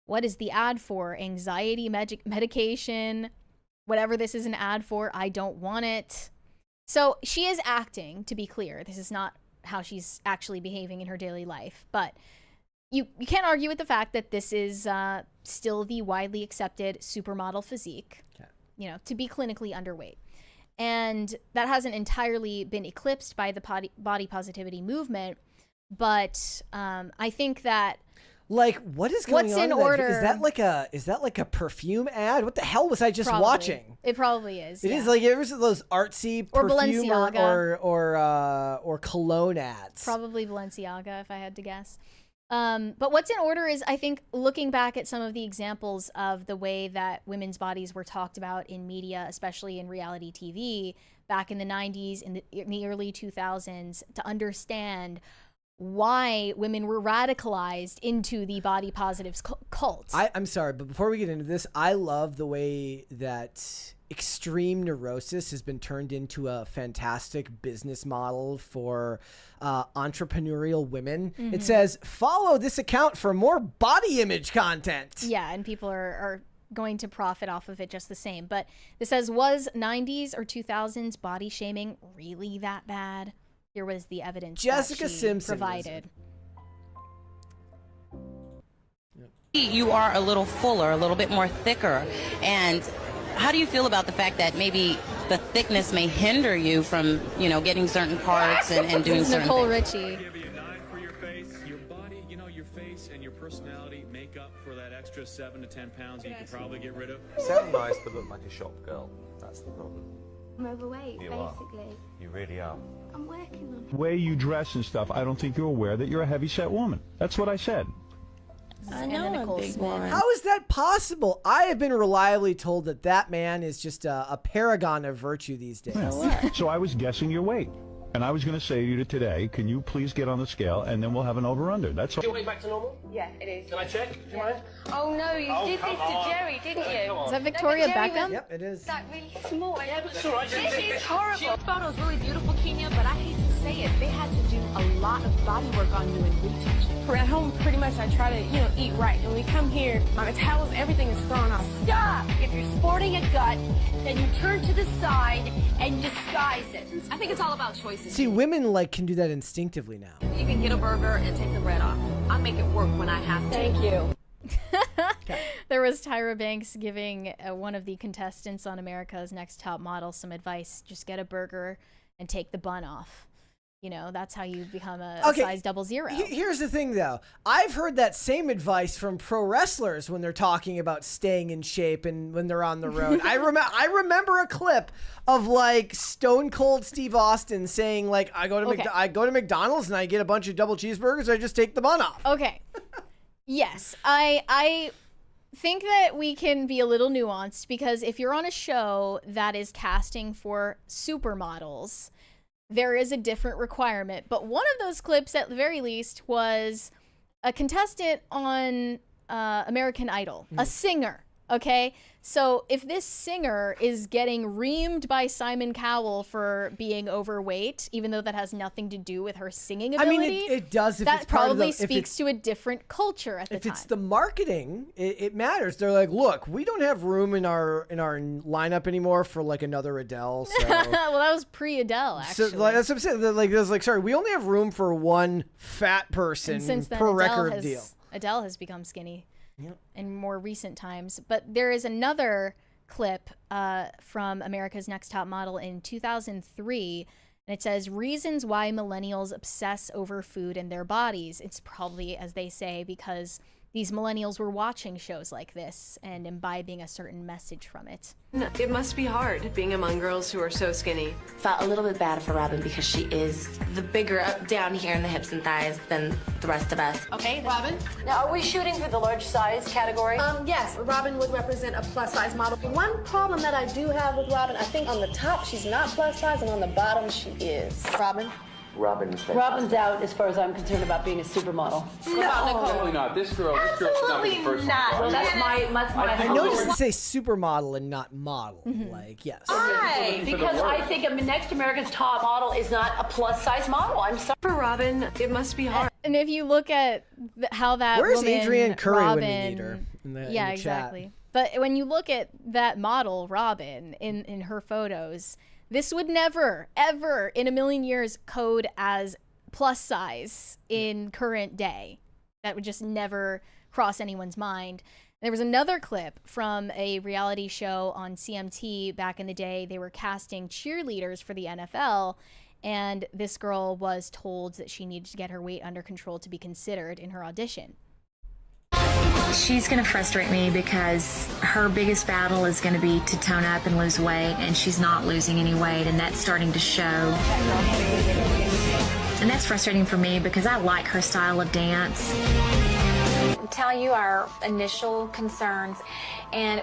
What is the ad for? Anxiety medication. Whatever this is an ad for, I don't want it. So she is acting, to be clear. This is not how she's actually behaving in her daily life. But you can't argue with the fact that this is still the widely accepted supermodel physique, you know, to be clinically underweight. And that hasn't entirely been eclipsed by the body positivity movement. But I think that... Like, what is going on? What's in order? Is that like a perfume ad? What the hell was I just watching? It probably is. It is like, you ever see those artsy or perfume Balenciaga. or cologne ads? Probably Balenciaga, if I had to guess. But what's in order is, I think, looking back at some of the examples of the way that women's bodies were talked about in media, especially in reality TV, back in the 90s, in the early 2000s, to understand why women were radicalized into the body positives cult. I'm sorry, but before we get into this, I love the way that extreme neurosis has been turned into a fantastic business model for entrepreneurial women. Mm-hmm. It says, follow this account for more body image content. Yeah, and people are going to profit off of it just the same. But this says, was 90s or 2000s body shaming really that bad? Here was the evidence Jessica that she Simpson provided. You are a little fuller, a little bit more thicker. And how do you feel about the fact that maybe the thickness may hinder you from, you know, getting certain parts and doing certain Nicole things? Richie. Give you a 9 for your face. Your body, you know, your face and your personality make up for that extra 7 to 10 pounds you could probably get rid of. Sound nice, but look like a shop girl. That's the problem. I'm overweight, You basically. You really are. I'm working on it. The way you dress and stuff, I don't think you're aware that you're a heavy-set woman. That's what I said. I Anna know a Nicole big Smith. one. How is that possible? I have been reliably told that that man is just a paragon of virtue these days. So I was guessing your weight. And I was going to say to you today, can you please get on the scale, and then well have an over-under. That's all. Your weight back to normal? Yeah, it is. Can I check? Do you mind? Oh no, you did this to Jerry, didn't you? Is that Victoria Jerry Beckham? was, Yep, it is. like really small. Yeah, but it's all right. This is horrible. Photo's really beautiful, Kenya, but I hate to say it. They had to do a lot of body work on you and retouch. At home, pretty much, I try to, eat right. And when we come here, my metabolism, everything is thrown off. Stop! If you're sporting a gut, then you turn to the side and disguise it. I think it's all about choices. See, women can do that instinctively now. You can get a burger and take the bread off. I make it work when I have to. Thank you. There was Tyra Banks giving one of the contestants on America's Next Top Model some advice. Just get a burger and take the bun off. You know, that's how you become a size 00. Here's the thing, though. I've heard that same advice from pro wrestlers when they're talking about staying in shape and when they're on the road. I remember a clip of Stone Cold Steve Austin saying I go to McDonald's and I get a bunch of double cheeseburgers. I just take the bun off. Okay. Yes, I think that we can be a little nuanced because if you're on a show that is casting for supermodels, there is a different requirement. But one of those clips, at the very least, was a contestant on American Idol, a singer. Okay, so if this singer is getting reamed by Simon Cowell for being overweight, even though that has nothing to do with her singing ability, I mean, it does. If that it's part of probably the, speaks to a different culture at the if time. it's the marketing, it matters. They're like, look, we don't have room in our lineup anymore for another Adele. So. Well, that was pre-Adele, actually. So that's what I'm saying. There's sorry, we only have room for one fat person And since then, per record deal. Adele has become skinny in more recent times. But there is another clip from America's Next Top Model in 2003, and it says, reasons why millennials obsess over food and their bodies. It's probably, as they say, because these millennials were watching shows like this and imbibing a certain message from it. It must be hard being among girls who are so skinny. Felt a little bit bad for Robin because she is the bigger up down here in the hips and thighs than the rest of us. Okay, Robin? Now, are we shooting for the large size category? Yes, Robin would represent a plus size model. One problem that I do have with Robin, I think on the top she's not plus size and on the bottom she is. Robin? Robin's out as far as I'm concerned about being a supermodel. Definitely not. This girl should not be the first one. Well, that's my I noticed it say supermodel and not model. Yes. Right, because I think Next America's Top Model is not a plus size model. I'm sorry. For Robin, it must be hard. And if you look at how that Where's woman, Adrienne Curry Robin, when we need her? In the chat. Exactly. But when you look at that model, Robin, in her photos, this would never, ever in a million years code as plus size in current day. That would just never cross anyone's mind. There was another clip from a reality show on CMT back in the day. They were casting cheerleaders for the NFL, and this girl was told that she needed to get her weight under control to be considered in her audition. She's going to frustrate me because her biggest battle is going to be to tone up and lose weight, and she's not losing any weight, and that's starting to show. And that's frustrating for me because I like her style of dance. Tell you our initial concerns, and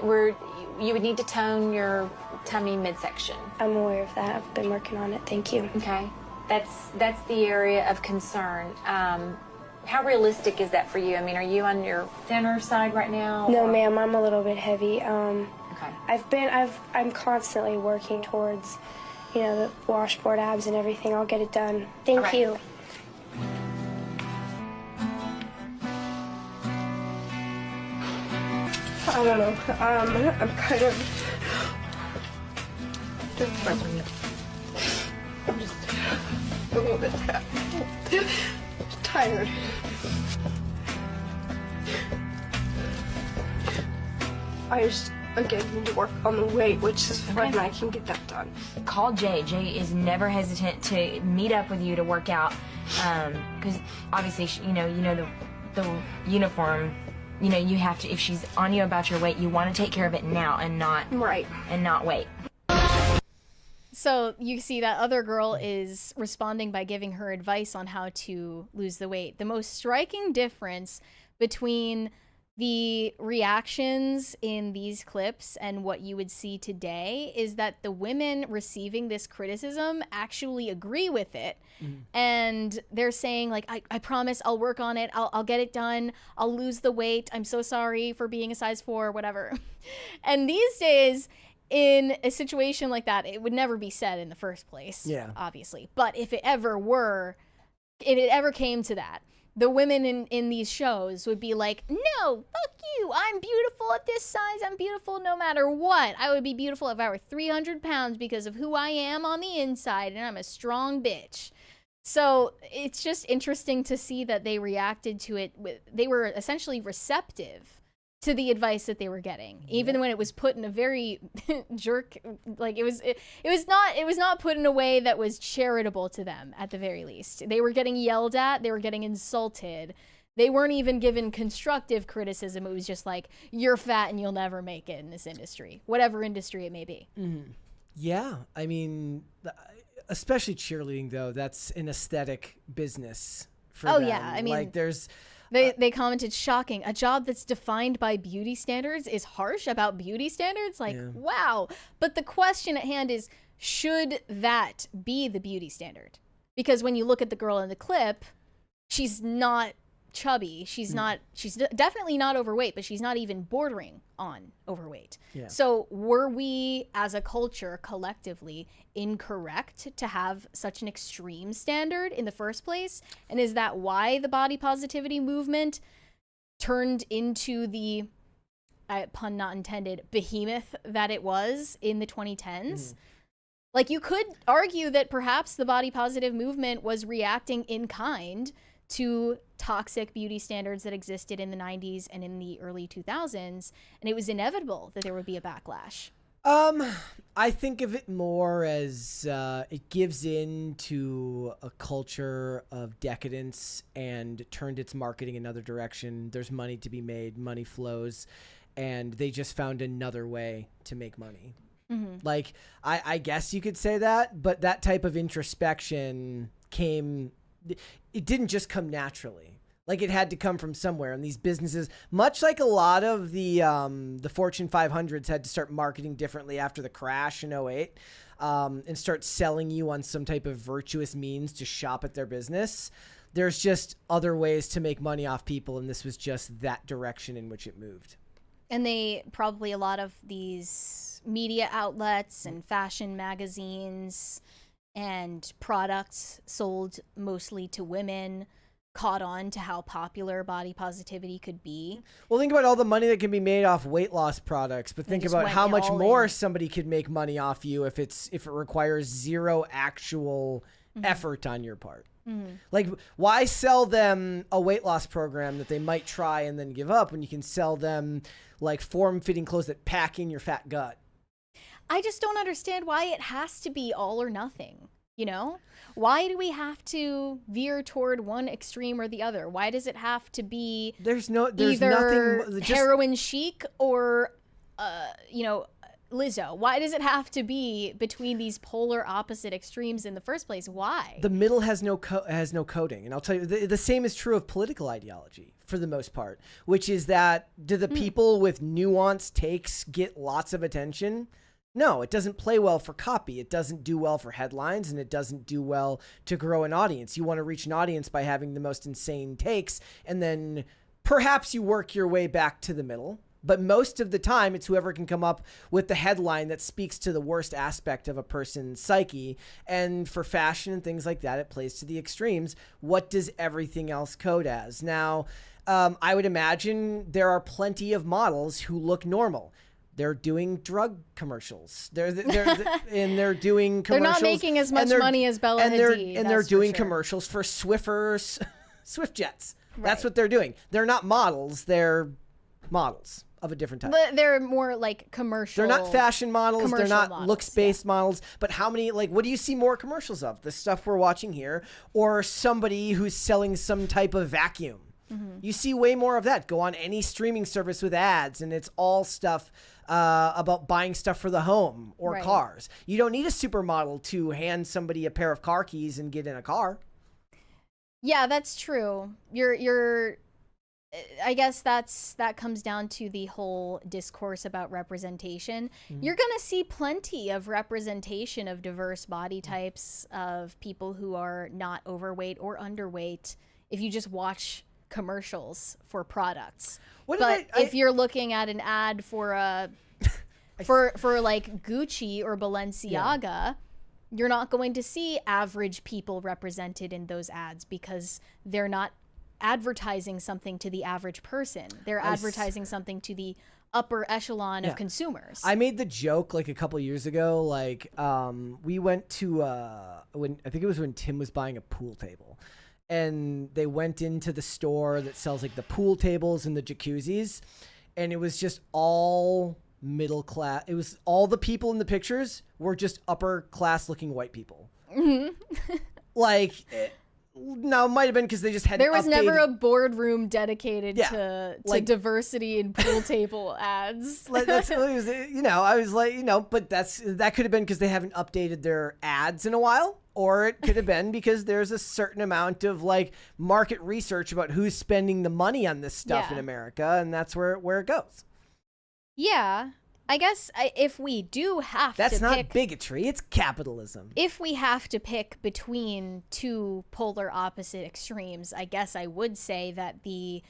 you would need to tone your tummy midsection. I'm aware of that. I've been working on it. Thank you. Okay, that's the area of concern. How realistic is that for you? I mean, are you on your thinner side right now? No, ma'am. I'm a little bit heavy. Okay. I'm constantly working towards, the washboard abs and everything. I'll get it done. Thank you. I don't know. I'm kind of I'm just a little bit tired. I just, again, need to work on the weight, which is fun, and I can get that done. Call Jay. Jay is never hesitant to meet up with you to work out, because obviously, you know the uniform. You know, you have to, if she's on you about your weight, you want to take care of it now and not wait. So you see that other girl is responding by giving her advice on how to lose the weight. The most striking difference between the reactions in these clips and what you would see today is that the women receiving this criticism actually agree with it. And they're saying, like, I promise I'll work on it. I'll get it done. I'll lose the weight. I'm so sorry for being a size 4, whatever. And these days, in a situation like that, it would never be said in the first place, obviously. But if it ever came to that, the women in these shows would be like, no, fuck you. I'm beautiful at this size. I'm beautiful no matter what. I would be beautiful if I were 300 pounds because of who I am on the inside, and I'm a strong bitch. So it's just interesting to see that they reacted to it. They were essentially receptive to the advice that they were getting, even when it was put in a very jerk, like it was not put in a way that was charitable to them. At the very least, they were getting yelled at, they were getting insulted, they weren't even given constructive criticism. It was just like, you're fat and you'll never make it in this industry, whatever industry it may be. Yeah, I mean, especially cheerleading though, that's an aesthetic business for them. Yeah, I mean, like there's. They commented, shocking. A job that's defined by beauty standards is harsh about beauty standards? Like, wow. But the question at hand is, should that be the beauty standard? Because when you look at the girl in the clip, she's not chubby. She's definitely not overweight, but she's not even bordering on overweight. So were we as a culture collectively incorrect to have such an extreme standard in the first place? And is that why the body positivity movement turned into the, pun not intended, behemoth that it was in the 2010s? Like, you could argue that perhaps the body positive movement was reacting in kind to toxic beauty standards that existed in the 90s and in the early 2000s, and it was inevitable that there would be a backlash. I think of it more as it gives in to a culture of decadence and turned its marketing another direction. There's money to be made, money flows, and they just found another way to make money. Like, I guess you could say that, but that type of introspection it didn't just come naturally. Like, it had to come from somewhere. And these businesses, much like a lot of the Fortune 500s had to start marketing differently after the crash in 2008, and start selling you on some type of virtuous means to shop at their business. There's just other ways to make money off people, and this was just that direction in which it moved. And a lot of these media outlets and fashion magazines and products sold mostly to women caught on to how popular body positivity could be. Well, think about all the money that can be made off weight loss products, but think about how much more somebody could make money off you if it requires zero actual effort on your part. Like, why sell them a weight loss program that they might try and then give up when you can sell them like form-fitting clothes that pack in your fat gut? I just don't understand why it has to be all or nothing, you know? Why do we have to veer toward one extreme or the other? Why does it have to be there's either nothing, heroin chic or, Lizzo? Why does it have to be between these polar opposite extremes in the first place? Why? The middle has no coding. And I'll tell you, the same is true of political ideology for the most part, which is that do the people with nuanced takes get lots of attention? No, it doesn't play well for copy. It doesn't do well for headlines, and it doesn't do well to grow an audience. You want to reach an audience by having the most insane takes, and then perhaps you work your way back to the middle. But most of the time, it's whoever can come up with the headline that speaks to the worst aspect of a person's psyche. And for fashion and things like that, it plays to the extremes. What does everything else code as? Now, I would imagine there are plenty of models who look normal. They're doing drug commercials. They're doing commercials. They're not making as much money as Bella Hadid. And they're doing commercials for Swiffer Jets. Right. That's what they're doing. They're not models. They're models. of a different type. But they're more like commercial. They're not fashion models. They're not models, looks-based models. But how many, like, what do you see more commercials of? The stuff we're watching here, or somebody who's selling some type of vacuum? You see way more of that. Go on any streaming service with ads, and it's all stuff about buying stuff for the home or cars. You don't need a supermodel to hand somebody a pair of car keys and get in a car. Yeah, that's true. I guess that comes down to the whole discourse about representation. You're going to see plenty of representation of diverse body types, of people who are not overweight or underweight, if you just watch commercials for products. If you're looking at an ad for for like Gucci or Balenciaga, you're not going to see average people represented in those ads, because they're not advertising something to the average person. They're advertising something to the upper echelon of consumers. I made the joke like a couple years ago, like we went to when I think it was when Tim was buying a pool table, and they went into the store that sells like the pool tables and the jacuzzis, and it was just all middle class. It was all the people in the pictures were just upper class looking white people. Like, now it might have been because they just had there was never a boardroom dedicated to like, diversity in pool table ads. That's, you know, I was like, you know, but that could have been because they haven't updated their ads in a while, or it could have been because there's a certain amount of like market research about who's spending the money on this stuff in America, and that's where it goes. Yeah, I guess if we do have to pick... That's not bigotry, it's capitalism. If we have to pick between two polar opposite extremes, I guess I would say that the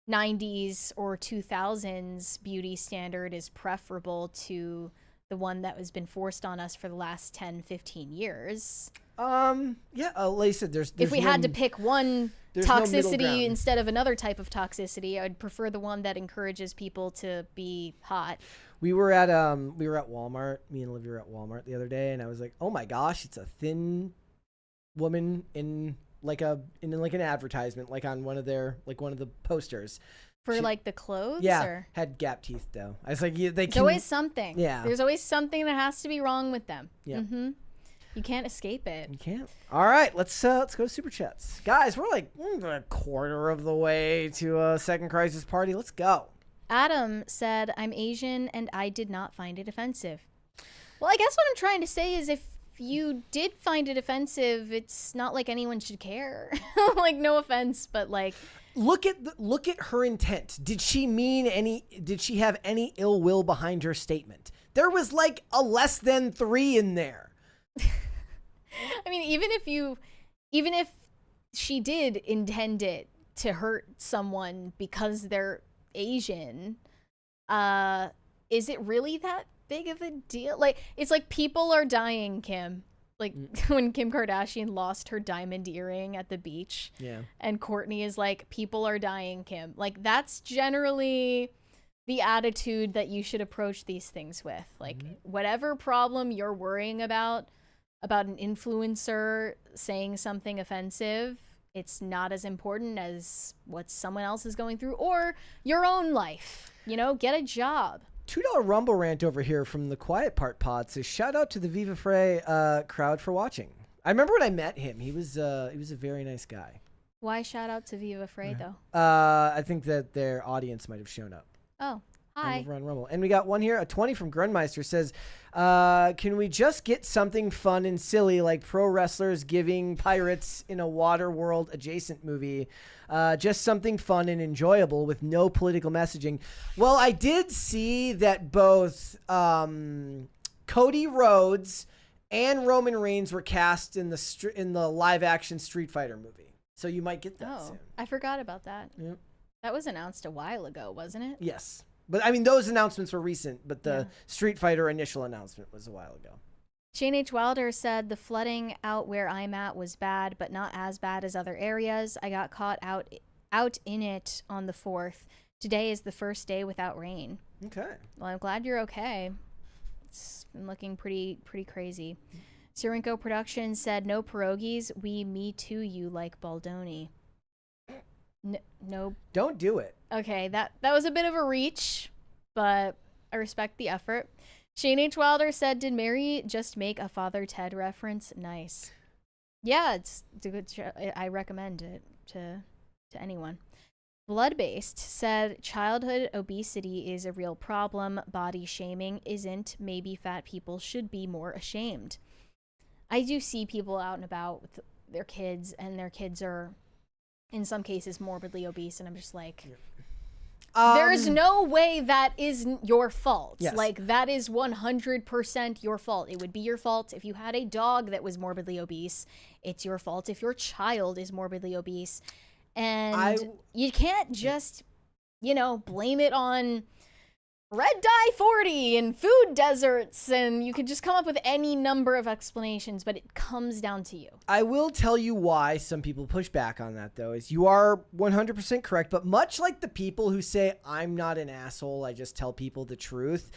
90s or 2000s beauty standard is preferable to the one that has been forced on us for the last 10, 15 years. Yeah, like I said, there's if we had to pick one toxicity no instead of another type of toxicity, I'd prefer the one that encourages people to be hot. We were at Walmart. Me and Olivia were at Walmart the other day, and I was like, "Oh my gosh, it's a thin woman in an advertisement, like on one of the posters." For like the clothes? Yeah, or? had gap teeth though. I was like, There's always something. Yeah. There's always something that has to be wrong with them. Yeah. You can't escape it. You can't. All right, let's go to Super Chats. Guys, we're like a quarter of the way to a Second Crisis Party. Let's go. Adam said, "I'm Asian and I did not find it offensive." Well, I guess what I'm trying to say is if you did find it offensive, it's not like anyone should care. Like, no offense, but like... Look at her intent. Did she have any ill will behind her statement? There was like a less than 3 in there. I mean, even if she did intend it to hurt someone because they're Asian, is it really that big of a deal? Like, it's like people are dying, Kim. Like when Kim Kardashian lost her diamond earring at the beach. Yeah. And Kourtney is like, people are dying, Kim. Like, that's generally the attitude that you should approach these things with. Like, whatever problem you're worrying about an influencer saying something offensive, it's not as important as what someone else is going through or your own life. You know, get a job. $2 Rumble rant over here from the Quiet Part Pod says, shout out to the Viva Frey crowd for watching. I remember when I met him. He was a very nice guy. Why shout out to Viva Frey, though? I think that their audience might have shown up. Oh, hi. Over on Rumble. And we got one here, a 20 from Grunmeister says, can we just get something fun and silly like pro wrestlers giving pirates in a water world adjacent movie? Just something fun and enjoyable with no political messaging. Well, I did see that both Cody Rhodes and Roman Reigns were cast in the live action Street Fighter movie. So you might get that soon. I forgot about that. Yep. That was announced a while ago, wasn't it? Yes. But I mean, those announcements were recent, but the Street Fighter initial announcement was a while ago. Shane H. Wilder said, the flooding out where I'm at was bad, but not as bad as other areas. I got caught out in it on the 4th. Today is the first day without rain. Okay. Well, I'm glad you're okay. It's been looking pretty crazy. Sirenko Productions said, no pierogies. We me too you like Baldoni. No. Don't do it. Okay, that was a bit of a reach. but I respect the effort. Shane H. Wilder said, did Mary just make a Father Ted reference? Nice. Yeah, it's a good show. I recommend it to anyone. Blood-Based said, childhood obesity is a real problem. Body shaming isn't. Maybe fat people should be more ashamed. I do see people out and about with their kids, and their kids are, in some cases, morbidly obese, and I'm just like... there's no way that is your fault. Yes. Like, that is 100% your fault. It would be your fault if you had a dog that was morbidly obese. It's your fault if your child is morbidly obese. And you can't just, blame it on red dye 40 and food deserts, and you could just come up with any number of explanations, but it comes down to you. I will tell you why some people push back on that, though, is you are 100% correct, but much like the people who say, I'm not an asshole, I just tell people the truth.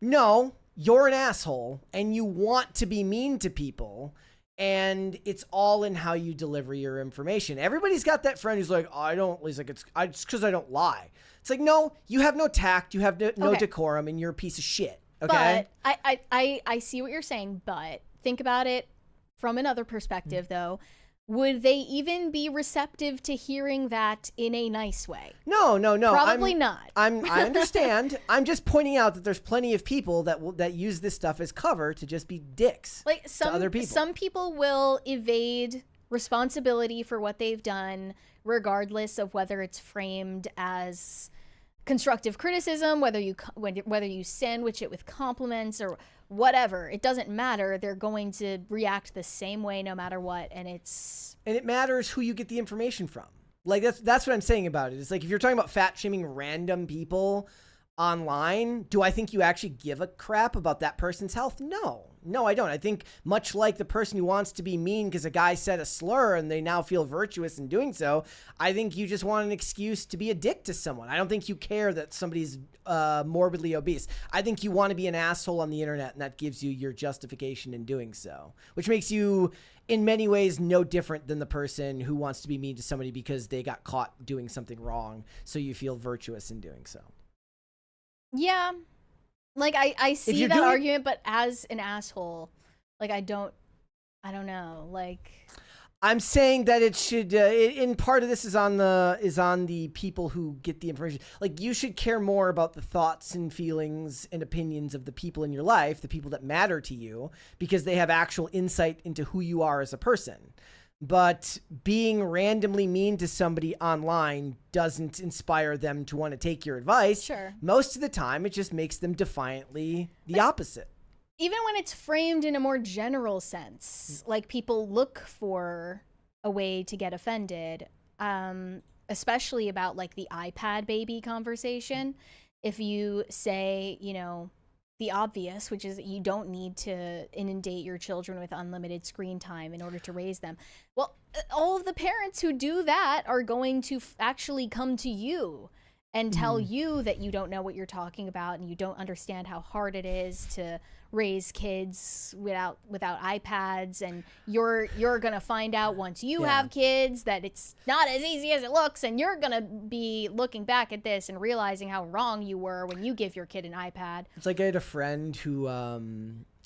No, you're an asshole, and you want to be mean to people, and it's all in how you deliver your information. Everybody's got that friend who's like, it's because I don't lie. It's like, no, you have no tact, you have no decorum, and you're a piece of shit. Okay. But I see what you're saying, but think about it from another perspective, though. Would they even be receptive to hearing that in a nice way? No. Probably not. I understand. I'm just pointing out that there's plenty of people that use this stuff as cover to just be dicks to other people. Some people will evade responsibility for what they've done, regardless of whether it's framed as constructive criticism, whether you sandwich it with compliments or whatever. It doesn't matter. They're going to react the same way no matter what, and it matters who you get the information from. Like that's what I'm saying about it. It's like if you're talking about fat shaming random people online, do I think you actually give a crap about that person's health? No, I don't. I think much like the person who wants to be mean because a guy said a slur and they now feel virtuous in doing so, I think you just want an excuse to be a dick to someone. I don't think you care that somebody's morbidly obese. I think you want to be an asshole on the internet, and that gives you your justification in doing so, which makes you in many ways no different than the person who wants to be mean to somebody because they got caught doing something wrong, so you feel virtuous in doing so. Yeah. Like, I see that argument, but as an asshole, like, I don't know. Like, I'm saying that it should, in part of this is on the people who get the information. Like, you should care more about the thoughts and feelings and opinions of the people in your life, the people that matter to you, because they have actual insight into who you are as a person. But being randomly mean to somebody online doesn't inspire them to want to take your advice. Sure. Most of the time, it just makes them defiantly the opposite. Even when it's framed in a more general sense, like people look for a way to get offended, especially about like the iPad baby conversation. If you say, the obvious, which is that you don't need to inundate your children with unlimited screen time in order to raise them. Well, all of the parents who do that are going to actually come to you and tell you that you don't know what you're talking about and you don't understand how hard it is to raise kids without iPads, and you're gonna find out once you have kids that it's not as easy as it looks, and you're gonna be looking back at this and realizing how wrong you were when you give your kid an iPad. It's like I had a friend who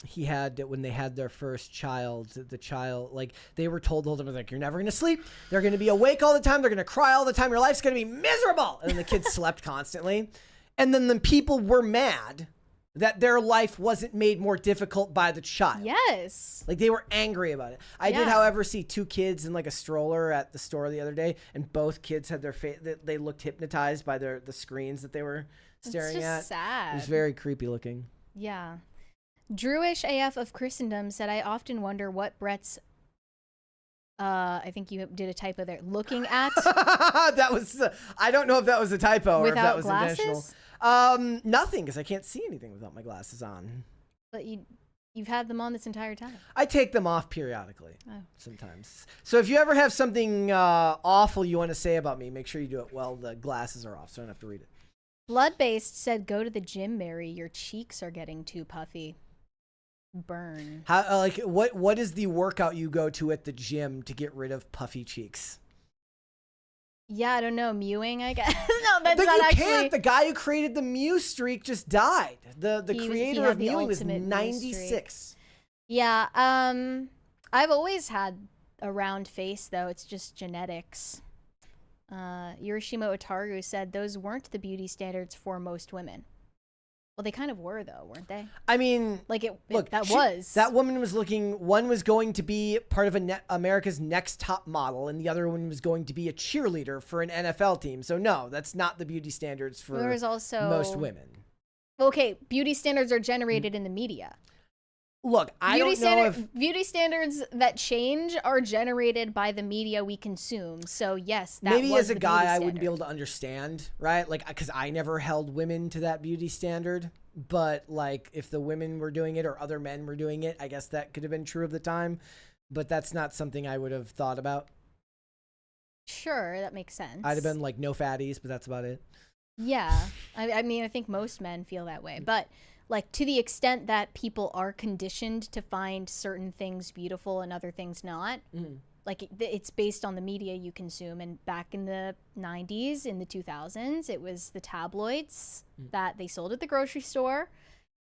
he had, when they had their first child, the child, like, they were told the whole time, like, you're never gonna sleep, they're gonna be awake all the time, they're gonna cry all the time, your life's gonna be miserable, and then the kids slept constantly, and then the people were mad that their life wasn't made more difficult by the child. Yes. Like, they were angry about it. I did, however, see two kids in like a stroller at the store the other day, and both kids had their face, they looked hypnotized by the screens that they were staring at. It's just sad. It was very creepy looking. Yeah. Drewish AF of Christendom said, I often wonder what Brett's, I think you did a typo there, looking at. That was, I don't know if that was a typo or if that was glasses? intentional. Nothing, because I can't see anything without my glasses on. But you've had them on this entire time. I take them off periodically, sometimes. So if you ever have something awful you want to say about me, make sure you do it while the glasses are off, so I don't have to read it. Blood-Based said, go to the gym, Mary. Your cheeks are getting too puffy. Burn. How, what is the workout you go to at the gym to get rid of puffy cheeks? Yeah, I don't know. Mewing, I guess. No, that's But not you actually. can't. The guy who created the Mew streak just died. The He creator had of the mewing was ultimate Mew 96. Yeah. I've always had a round face, though. It's just genetics. Yurishima Otaru said those weren't the beauty standards for most women. Well, they kind of were, though, weren't they? I mean, Like look, was. that woman was looking. One was going to be part of America's Next Top Model, and the other one was going to be a cheerleader for an NFL team. So no, that's not the beauty standards for There was also most women. Okay, beauty standards are generated in the media. Look, I don't know if beauty standards that change are generated by the media we consume. So yes, that maybe was as a the guy beauty I wouldn't be standard. able to understand, right? Like, because I never held women to that beauty standard. But like, if the women were doing it or other men were doing it, I guess that could have been true of the time. But that's not something I would have thought about. Sure, that makes sense. I'd have been like, no fatties, but that's about it. Yeah, I mean, I think most men feel that way, but like to the extent that people are conditioned to find certain things beautiful and other things not, like it's based on the media you consume. And back in the 90s, in the 2000s, it was the tabloids that they sold at the grocery store,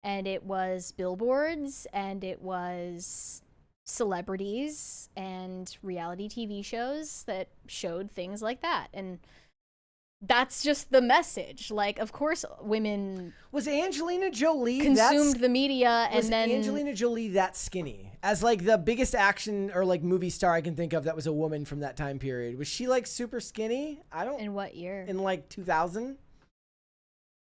and it was billboards, and it was celebrities and reality TV shows that showed things like that. And that's just the message. Like, of course, women Was Angelina Jolie consumed the media, was and then Angelina Jolie that skinny? As like the biggest action or like movie star I can think of that was a woman from that time period. Was she like super skinny? I don't. in what year? In like 2000,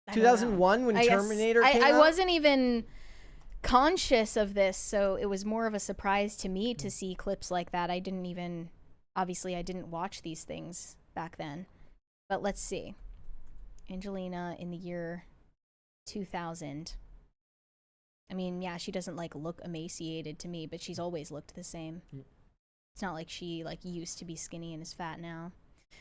I don't know. 2001 when I guess Terminator came I out. wasn't even conscious of this, so it was more of a surprise to me to see clips like that. I didn't even, obviously, I didn't watch these things back then. But let's see. Angelina in the year 2000. I mean, yeah, she doesn't like look emaciated to me, but she's always looked the same. It's not like she like used to be skinny and is fat now.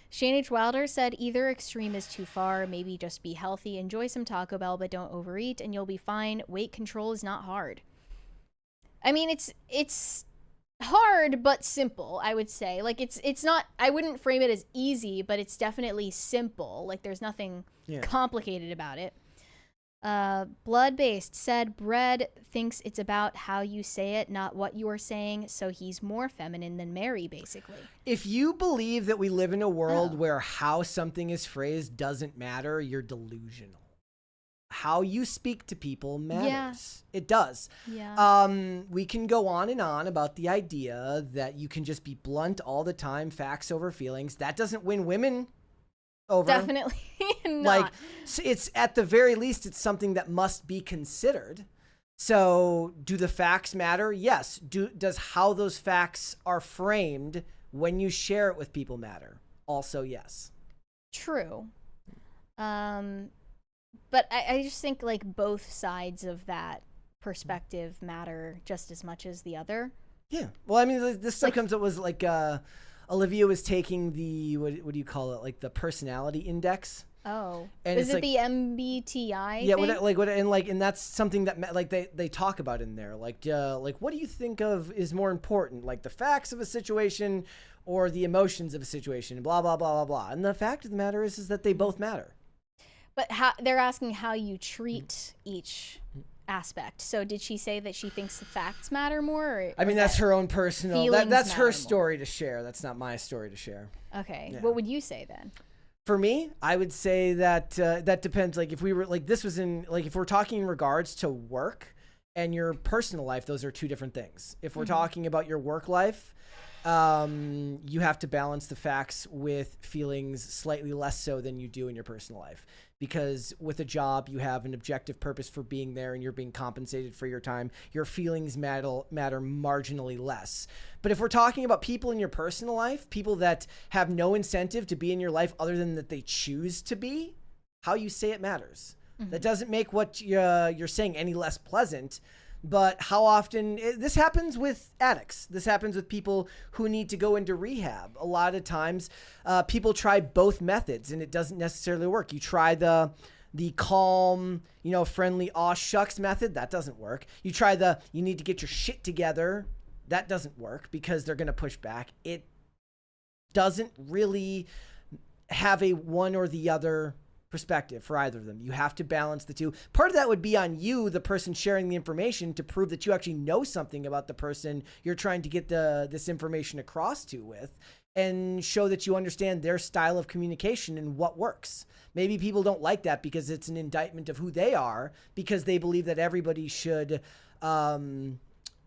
Shane H. Wilder said either extreme is too far. Maybe just be healthy, enjoy some Taco Bell, but don't overeat, and you'll be fine. Weight control is not hard. I mean, it's hard but simple, I would say. Like it's not, I wouldn't frame it as easy, but it's definitely simple. Like there's nothing complicated about it. Blood-based said Bread thinks it's about how you say it, not what you are saying, so he's more feminine than Mary, basically. If you believe that we live in a world where how something is phrased doesn't matter, you're delusional. How you speak to people matters. It does. Yeah. We can go on and on about the idea that you can just be blunt all the time, facts over feelings. That doesn't win women over. Definitely not. Like, it's at the very least, it's something that must be considered. So, do the facts matter? Yes. Does how those facts are framed when you share it with people matter? Also, yes. True. But I just think like both sides of that perspective matter just as much as the other. Yeah. Well, I mean, this stuff comes up was like Olivia was taking the what do you call it? Like the personality index. Oh, and is it's it like, the MBTI? Yeah, thing? and that's something that like they talk about in there. Like what do you think of is more important, like the facts of a situation or the emotions of a situation? Blah blah blah blah blah. And the fact of the matter is that they both matter. But they're asking how you treat each aspect. So did she say that she thinks the facts matter more? Or I mean, that's her own personal. That's her story to share. That's not my story to share. Okay. Yeah. What would you say then? For me, I would say that that depends. Like if we were like this was in like if we're talking in regards to work and your personal life, those are two different things. If we're talking about your work life, you have to balance the facts with feelings slightly less so than you do in your personal life. Because with a job, you have an objective purpose for being there and you're being compensated for your time. Your feelings matter marginally less. But if we're talking about people in your personal life, people that have no incentive to be in your life other than that they choose to be, how you say it matters. That doesn't make what you're saying any less pleasant. But how often this happens with addicts. This happens with people who need to go into rehab. A lot of times people try both methods and it doesn't necessarily work. You try the calm, friendly, aw shucks method. That doesn't work. You try you need to get your shit together. That doesn't work because they're going to push back. It doesn't really have a one or the other perspective for either of them. You have to balance the two. Part of that would be on you, the person sharing the information, to prove that you actually know something about the person you're trying to get this information across to with, and show that you understand their style of communication and what works. Maybe people don't like that because it's an indictment of who they are, because they believe that everybody should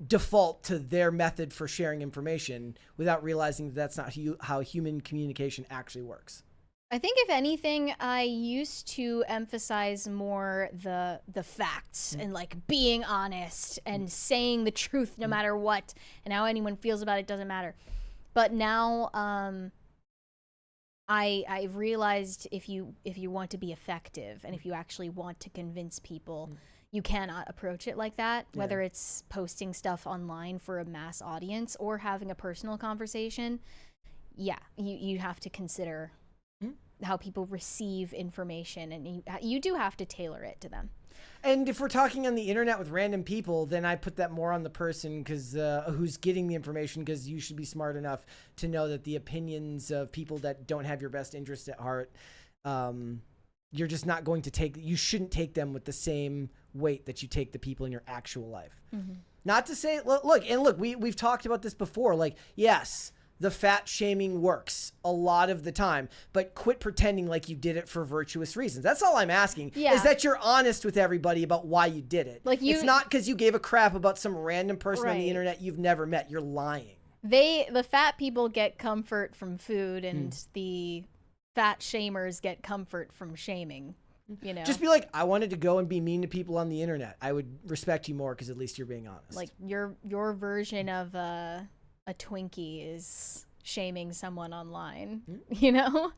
default to their method for sharing information without realizing that that's not how human communication actually works. I think if anything, I used to emphasize more the facts and like being honest and saying the truth no matter what, and how anyone feels about it doesn't matter. But now I've realized if you want to be effective and if you actually want to convince people, you cannot approach it like that, whether it's posting stuff online for a mass audience or having a personal conversation. Yeah, you have to consider how people receive information, and you do have to tailor it to them. And if we're talking on the internet with random people, then I put that more on the person who's getting the information, because you should be smart enough to know that the opinions of people that don't have your best interest at heart, you're just not going to you shouldn't take them with the same weight that you take the people in your actual life. Not to say, look, we've talked about this before. Like, yes, the fat shaming works a lot of the time, but quit pretending like you did it for virtuous reasons. That's all I'm asking, is that you're honest with everybody about why you did it. Like, it's not because you gave a crap about some random person on the internet you've never met. You're lying. The fat people get comfort from food, and the fat shamers get comfort from shaming. You know, just be like, I wanted to go and be mean to people on the internet. I would respect you more because at least you're being honest. Like your version of a Twinkie is shaming someone online, you know?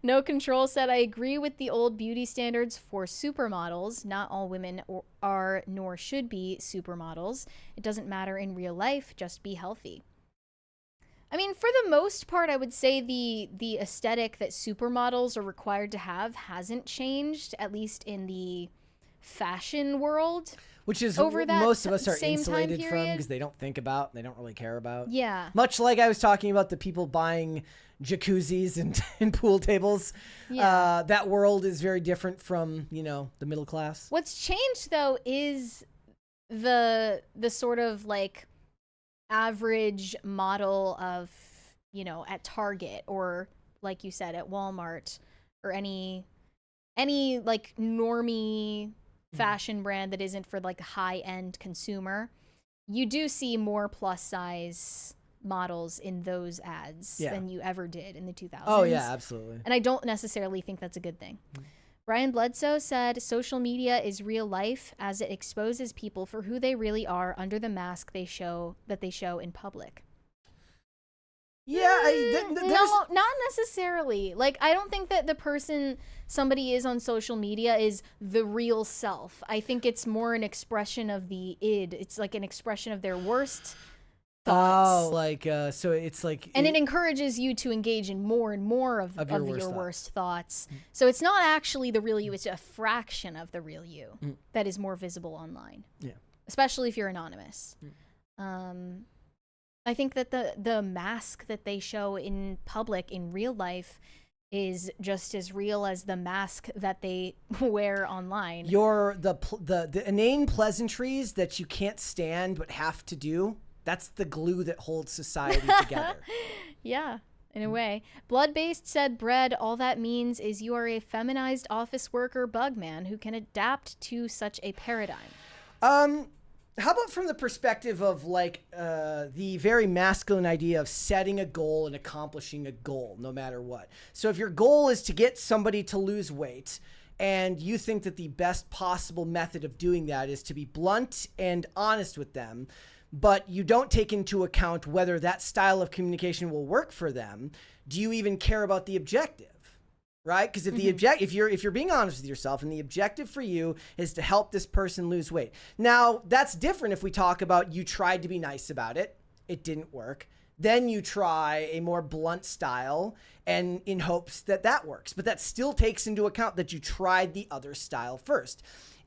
No Control said, I agree with the old beauty standards for supermodels. Not all women are nor should be supermodels. It doesn't matter in real life. Just be healthy. I mean, for the most part, I would say the aesthetic that supermodels are required to have hasn't changed, at least in the fashion world. Which is what most of us are insulated from, because they don't think about, they don't really care about. Yeah. Much like I was talking about the people buying jacuzzis and pool tables. Yeah. That world is very different from, the middle class. What's changed, though, is the sort of like average model of, at Target, or like you said, at Walmart, or any like normie fashion brand that isn't for like a high-end consumer. You do see more plus size models in those ads than you ever did in the 2000s. Oh yeah, absolutely. And I don't necessarily think that's a good thing. Brian Bledsoe said, social media is real life as it exposes people for who they really are under the mask they show in public. Yeah, no, not necessarily. Like, I don't think that the person somebody is on social media is the real self. I think it's more an expression of the id. It's like an expression of their worst thoughts. Oh, like, so it's like... And it encourages you to engage in more and more of your worst thoughts. So it's not actually the real you. It's a fraction of the real you that is more visible online. Yeah. Especially if you're anonymous. I think that the mask that they show in public in real life is just as real as the mask that they wear online. The inane pleasantries that you can't stand but have to do, that's the glue that holds society together. Yeah, in a way. Blood-Based said, Bread, all that means is you are a feminized office worker bug man who can adapt to such a paradigm. How about from the perspective of like the very masculine idea of setting a goal and accomplishing a goal no matter what? So if your goal is to get somebody to lose weight, and you think that the best possible method of doing that is to be blunt and honest with them, but you don't take into account whether that style of communication will work for them, do you even care about the objective? Right? Because if you're being honest with yourself and the objective for you is to help this person lose weight. Now, that's different if we talk about you tried to be nice about it, it didn't work. Then you try a more blunt style and in hopes that that works. But that still takes into account that you tried the other style first.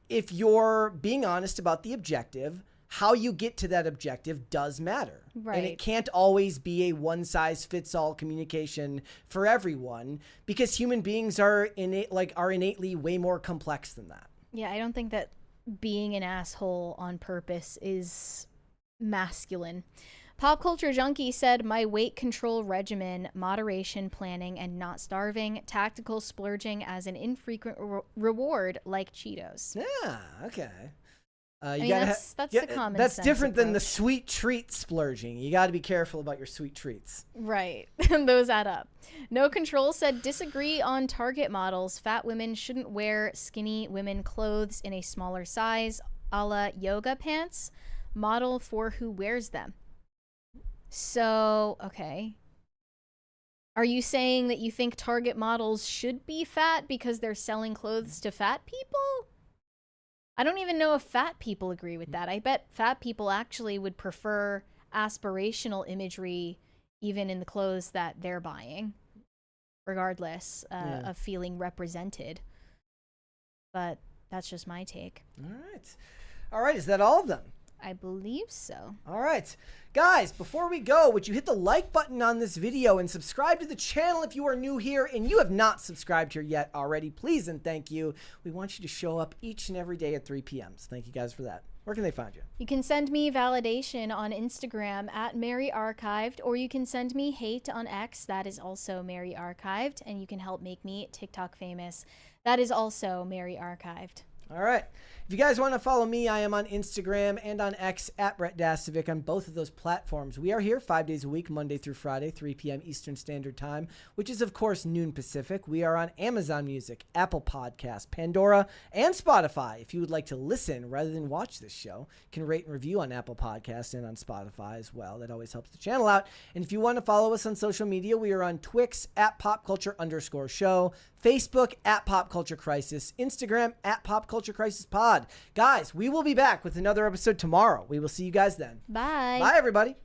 If you're being honest about the objective, how you get to that objective does matter. Right. And it can't always be a one-size-fits-all communication for everyone, because human beings are innately way more complex than that. Yeah, I don't think that being an asshole on purpose is masculine. Pop Culture Junkie said, my weight control regimen, moderation, planning, and not starving, tactical splurging as an infrequent reward like Cheetos. Yeah, okay. I mean, that's the common That's sense different than the approach. sweet treat splurging. You got to be careful about your sweet treats. Right. Those add up. No Control said, disagree on target models. Fat women shouldn't wear skinny women clothes in a smaller size, a la yoga pants. Model for who wears them. So, okay. Are you saying that you think target models should be fat because they're selling clothes to fat people? I don't even know if fat people agree with that. I bet fat people actually would prefer aspirational imagery even in the clothes that they're buying, regardless of feeling represented. But that's just my take. All right. Is that all of them? I believe so. All right. Guys, before we go, would you hit the like button on this video and subscribe to the channel if you are new here and you have not subscribed here yet already? Please and thank you. We want you to show up each and every day at 3 p.m. So thank you guys for that. Where can they find you? You can send me validation on Instagram at Mary Archived, or you can send me hate on X. That is also Mary Archived. And you can help make me TikTok famous. That is also Mary Archived. All right. If you guys want to follow me, I am on Instagram and on X at Brett Dastovic on both of those platforms. We are here 5 days a week, Monday through Friday, 3 p.m. Eastern Standard Time, which is, of course, noon Pacific. We are on Amazon Music, Apple Podcasts, Pandora, and Spotify. If you would like to listen rather than watch this show, you can rate and review on Apple Podcasts and on Spotify as well. That always helps the channel out. And if you want to follow us on social media, we are on Twix at popculture_show, Facebook at Pop Culture Crisis, Instagram at Pop Culture Crisis Pod. Guys, we will be back with another episode tomorrow. We will see you guys then. Bye. Bye, everybody.